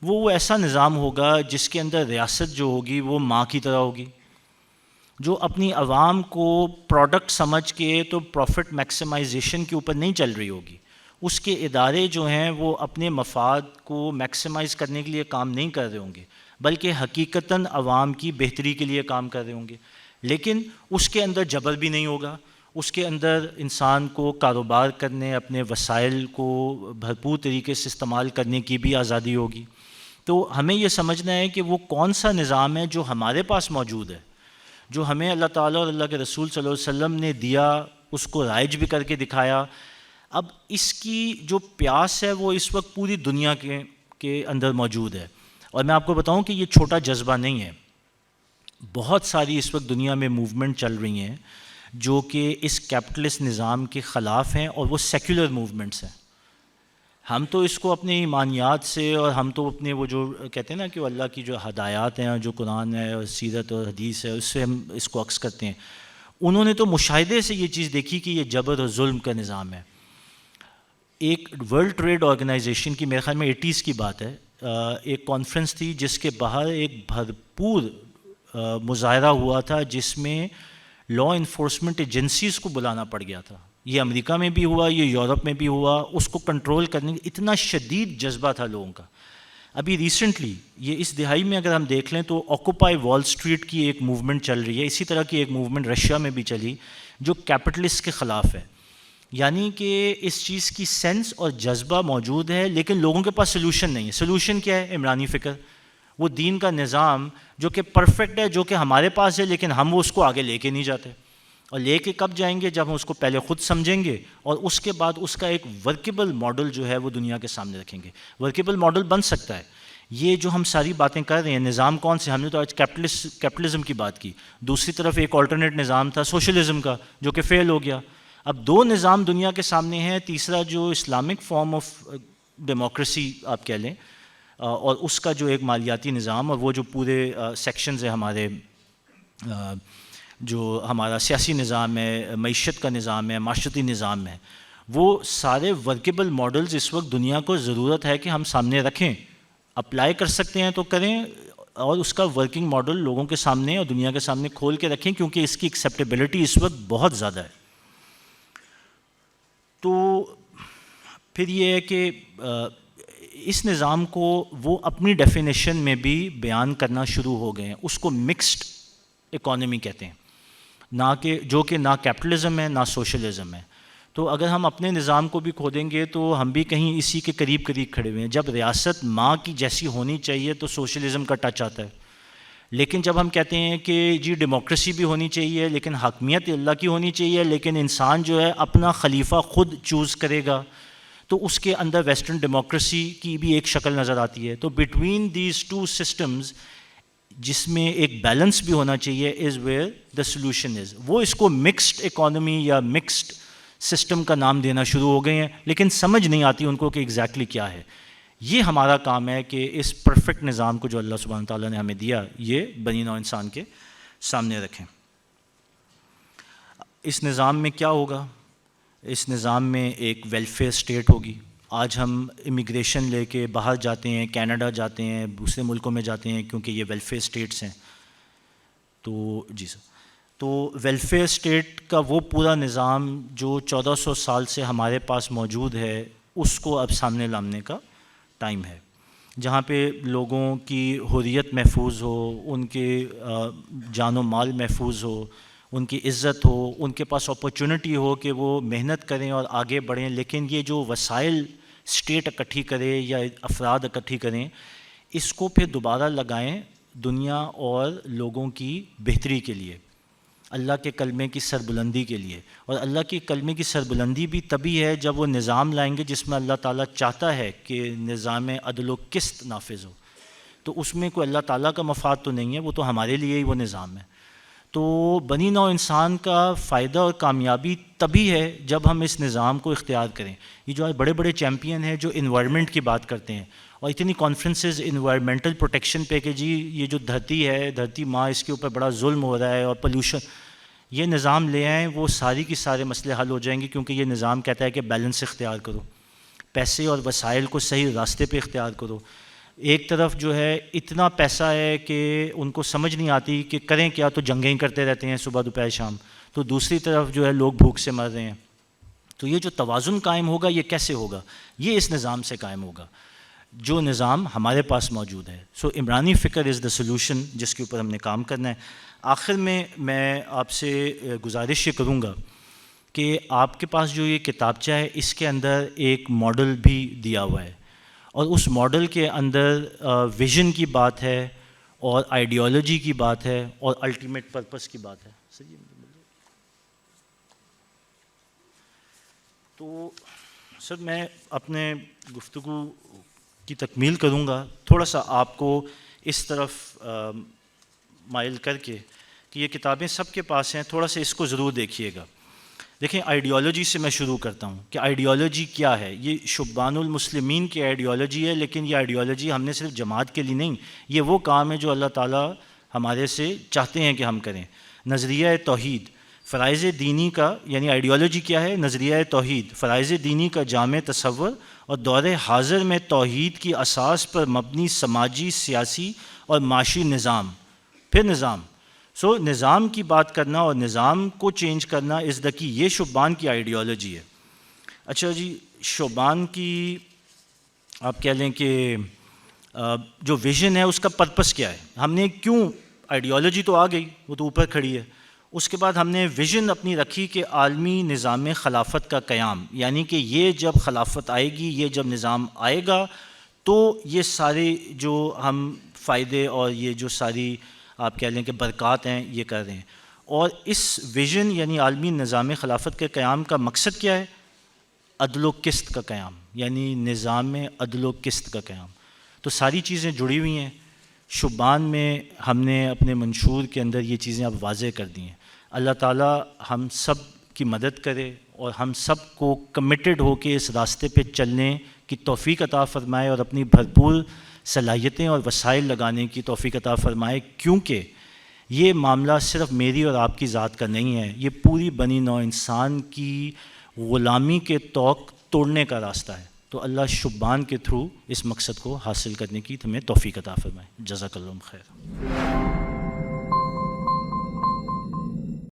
وہ ایسا نظام ہوگا جس کے اندر ریاست جو ہوگی وہ ماں کی طرح ہوگی، جو اپنی عوام کو پروڈکٹ سمجھ کے تو پروفٹ میکسیمائزیشن کے اوپر نہیں چل رہی ہوگی. اس کے ادارے جو ہیں وہ اپنے مفاد کو میکسیمائز کرنے کے لیے کام نہیں کر رہے ہوں گے، بلکہ حقیقتاً عوام کی بہتری کے لیے کام کر رہے ہوں گے. لیکن اس کے اندر جبر بھی نہیں ہوگا، اس کے اندر انسان کو کاروبار کرنے، اپنے وسائل کو بھرپور طریقے سے استعمال کرنے کی بھی آزادی ہوگی. تو ہمیں یہ سمجھنا ہے کہ وہ کون سا نظام ہے جو ہمارے پاس موجود ہے، جو ہمیں اللہ تعالیٰ اور اللہ کے رسول صلی اللہ علیہ وسلم نے دیا، اس کو رائج بھی کر کے دکھایا. اب اس کی جو پیاس ہے وہ اس وقت پوری دنیا کے اندر موجود ہے. اور میں آپ کو بتاؤں کہ یہ چھوٹا جذبہ نہیں ہے. بہت ساری اس وقت دنیا میں موومنٹ چل رہی ہیں جو کہ اس کیپٹلسٹ نظام کے خلاف ہیں، اور وہ سیکولر موومنٹس ہیں. ہم تو اس کو اپنے ایمانیات سے، اور ہم تو اپنے وہ جو کہتے ہیں نا کہ اللہ کی جو ہدایات ہیں، جو قرآن ہے اور سیرت اور حدیث ہے، اس سے ہم اس کو عکس کرتے ہیں. انہوں نے تو مشاہدے سے یہ چیز دیکھی کہ یہ جبر اور ظلم کا نظام ہے. ایک ورلڈ ٹریڈ آرگنائزیشن کی، میرے خیال میں 80s کی بات ہے، ایک کانفرنس تھی جس کے باہر ایک بھرپور مظاہرہ ہوا تھا، جس میں لا انفورسمنٹ ایجنسیز کو بلانا پڑ گیا تھا. یہ امریکہ میں بھی ہوا، یہ یورپ میں بھی ہوا. اس کو کنٹرول کرنے کا اتنا شدید جذبہ تھا لوگوں کا. ابھی ریسنٹلی یہ اس دہائی میں اگر ہم دیکھ لیں تو آکوپائی وال اسٹریٹ کی ایک موومنٹ چل رہی ہے. اسی طرح کی ایک موومنٹ رشیا میں بھی چلی جو کیپٹلسٹ کے خلاف ہے. یعنی کہ اس چیز کی سینس اور جذبہ موجود ہے، لیکن لوگوں کے پاس سلوشن نہیں ہے. سلوشن کیا ہے؟ عمرانی فکر، وہ دین کا نظام جو کہ پرفیکٹ ہے، جو کہ ہمارے پاس ہے، لیکن ہم وہ اس کو آگے لے کے نہیں جاتے. اور لے کے کب جائیں گے؟ جب ہم اس کو پہلے خود سمجھیں گے، اور اس کے بعد اس کا ایک ورکیبل ماڈل جو ہے وہ دنیا کے سامنے رکھیں گے. ورکیبل ماڈل بن سکتا ہے. یہ جو ہم ساری باتیں کر رہے ہیں، نظام کون سے؟ ہم نے تو آج کیپٹلزم کی بات کی. دوسری طرف ایک آلٹرنیٹ نظام تھا سوشلزم کا، جو کہ فیل ہو گیا. اب دو نظام دنیا کے سامنے ہیں. تیسرا جو اسلامک فارم آف ڈیموکریسی آپ کہہ لیں، اور اس کا جو ایک مالیاتی نظام، اور وہ جو پورے سیکشنز ہیں ہمارے، جو ہمارا سیاسی نظام ہے، معیشت کا نظام ہے، معاشرتی نظام ہے، وہ سارے ورکیبل ماڈلز اس وقت دنیا کو ضرورت ہے کہ ہم سامنے رکھیں. اپلائی کر سکتے ہیں تو کریں، اور اس کا ورکنگ ماڈل لوگوں کے سامنے اور دنیا کے سامنے کھول کے رکھیں، کیونکہ اس کی ایکسیپٹیبلٹی اس وقت بہت زیادہ ہے. تو پھر یہ ہے کہ اس نظام کو وہ اپنی ڈیفینیشن میں بھی بیان کرنا شروع ہو گئے ہیں. اس کو مکسڈ اکانومی کہتے ہیں، نہ کہ جو کہ نہ کیپٹلزم ہے نہ سوشلزم ہے. تو اگر ہم اپنے نظام کو بھی کھودیں گے تو ہم بھی کہیں اسی کے قریب قریب کھڑے ہوئے ہیں. جب ریاست ماں کی جیسی ہونی چاہیے تو سوشلزم کا ٹچ آتا ہے. لیکن جب ہم کہتے ہیں کہ جی ڈیموکریسی بھی ہونی چاہیے، لیکن حاکمیت اللہ کی ہونی چاہیے، لیکن انسان جو ہے اپنا خلیفہ خود چوز کرے گا، تو اس کے اندر ویسٹرن ڈیموکریسی کی بھی ایک شکل نظر آتی ہے. تو بٹوین دیز ٹو سسٹمز جس میں ایک بیلنس بھی ہونا چاہیے، is where the solution is. وہ اس کو مکسڈ اکانومی یا مکسڈ سسٹم کا نام دینا شروع ہو گئے ہیں، لیکن سمجھ نہیں آتی ان کو کہ ایگزیکٹلی کیا ہے. یہ ہمارا کام ہے کہ اس پرفیکٹ نظام کو جو اللہ سبحانہ تعالیٰ نے ہمیں دیا، یہ بنی نوع انسان کے سامنے رکھیں. اس نظام میں کیا ہوگا؟ اس نظام میں ایک ویلفیئر اسٹیٹ ہوگی. آج ہم امیگریشن لے کے باہر جاتے ہیں، کینیڈا جاتے ہیں، دوسرے ملکوں میں جاتے ہیں، کیونکہ یہ ویلفیئر اسٹیٹس ہیں. تو جی سر، تو ویلفیئر اسٹیٹ کا وہ پورا نظام جو 1400 سال سے ہمارے پاس موجود ہے، اس کو اب سامنے لانے کا ٹائم ہے، جہاں پہ لوگوں کی حریت محفوظ ہو، ان کے جان و مال محفوظ ہو، ان کی عزت ہو، ان کے پاس اپرچونٹی ہو کہ وہ محنت کریں اور آگے بڑھیں. لیکن یہ جو وسائل اسٹیٹ اکٹھی کرے یا افراد اکٹھی کریں، اس کو پھر دوبارہ لگائیں دنیا اور لوگوں کی بہتری کے لیے، اللہ کے کلمے کی سربلندی کے لیے. اور اللہ کے کلمے کی سربلندی بھی تبھی ہے جب وہ نظام لائیں گے جس میں اللہ تعالیٰ چاہتا ہے کہ نظام عدل و قسط نافذ ہو. تو اس میں کوئی اللہ تعالیٰ کا مفاد تو نہیں ہے، وہ تو ہمارے لیے ہی وہ نظام ہے. تو بنی نوع انسان کا فائدہ اور کامیابی تبھی ہے جب ہم اس نظام کو اختیار کریں. یہ جو آج بڑے بڑے چیمپئن ہیں جو انوائرمنٹ کی بات کرتے ہیں، اور اتنی کانفرنسز انوائرمنٹل پروٹیکشن پہ کہ جی یہ جو دھرتی ہے، دھرتی ماں، اس کے اوپر بڑا ظلم ہو رہا ہے اور پولوشن، یہ نظام لے آئیں، وہ ساری کی سارے مسئلے حل ہو جائیں گے. کیونکہ یہ نظام کہتا ہے کہ بیلنس اختیار کرو، پیسے اور وسائل کو صحیح راستے پہ اختیار کرو. ایک طرف جو ہے اتنا پیسہ ہے کہ ان کو سمجھ نہیں آتی کہ کریں کیا، تو جنگیں کرتے رہتے ہیں صبح دوپہر شام. تو دوسری طرف جو ہے لوگ بھوک سے مر رہے ہیں. تو یہ جو توازن قائم ہوگا، یہ کیسے ہوگا؟ یہ اس نظام سے قائم ہوگا جو نظام ہمارے پاس موجود ہے. سو عمرانی فکر از دا سلوشن جس کے اوپر ہم نے کام کرنا ہے. آخر میں آپ سے گزارش یہ کروں گا کہ آپ کے پاس جو یہ کتابچہ ہے، اس کے اندر ایک ماڈل بھی دیا ہوا ہے، اور اس ماڈل کے اندر ویژن کی بات ہے، اور آئیڈیالوجی کی بات ہے، اور الٹیمیٹ پرپس کی بات ہے. تو سر میں اپنے گفتگو کی تکمیل کروں گا. تھوڑا سا آپ کو اس طرف مائل کر کے کہ یہ کتابیں سب کے پاس ہیں، تھوڑا سا اس کو ضرور دیکھیے گا۔ دیکھیں آئیڈیالوجی سے میں شروع کرتا ہوں کہ آئیڈیالوجی کیا ہے۔ یہ شبان المسلمین کی آئیڈیالوجی ہے، لیکن یہ آئیڈیالوجی ہم نے صرف جماعت کے لیے نہیں، یہ وہ کام ہے جو اللہ تعالیٰ ہمارے سے چاہتے ہیں کہ ہم کریں۔ نظریہ توحید، فرائض دینی کا، یعنی آئیڈیالوجی کیا ہے؟ نظریہ توحید، فرائض دینی کا جامع تصور اور دور حاضر میں توحید کی اساس پر مبنی سماجی، سیاسی اور معاشی نظام۔ پھر نظام، نظام کی بات کرنا اور نظام کو چینج کرنا از دا کی، یہ شبان کی آئیڈیالوجی ہے۔ اچھا جی، شبان کی آپ کہہ لیں کہ جو ویژن ہے اس کا پرپس کیا ہے؟ ہم نے کیوں، آئیڈیالوجی تو آ گئی، وہ تو اوپر کھڑی ہے، اس کے بعد ہم نے ویژن اپنی رکھی کہ عالمی نظام خلافت کا قیام، یعنی کہ یہ جب خلافت آئے گی، یہ جب نظام آئے گا تو یہ سارے جو ہم فائدے اور یہ جو ساری آپ کہہ لیں کہ برکات ہیں یہ کر رہے ہیں۔ اور اس ویژن یعنی عالمی نظام خلافت کے قیام کا مقصد کیا ہے؟ عدل و قسط کا قیام، یعنی نظام عدل و قسط کا قیام۔ تو ساری چیزیں جڑی ہوئی ہیں۔ شبان میں ہم نے اپنے منشور کے اندر یہ چیزیں اب واضح کر دی ہیں۔ اللہ تعالیٰ ہم سب کی مدد کرے اور ہم سب کو کمیٹڈ ہو کے اس راستے پہ چلنے کی توفیق عطا فرمائے اور اپنی بھرپور صلاحیتیں اور وسائل لگانے کی توفیق عطا فرمائے، کیونکہ یہ معاملہ صرف میری اور آپ کی ذات کا نہیں ہے، یہ پوری بنی نوع انسان کی غلامی کے توق توڑنے کا راستہ ہے۔ تو اللہ شبان کے تھرو اس مقصد کو حاصل کرنے کی تمہیں توفیق عطا فرمائے۔ جزاک اللہ خیر۔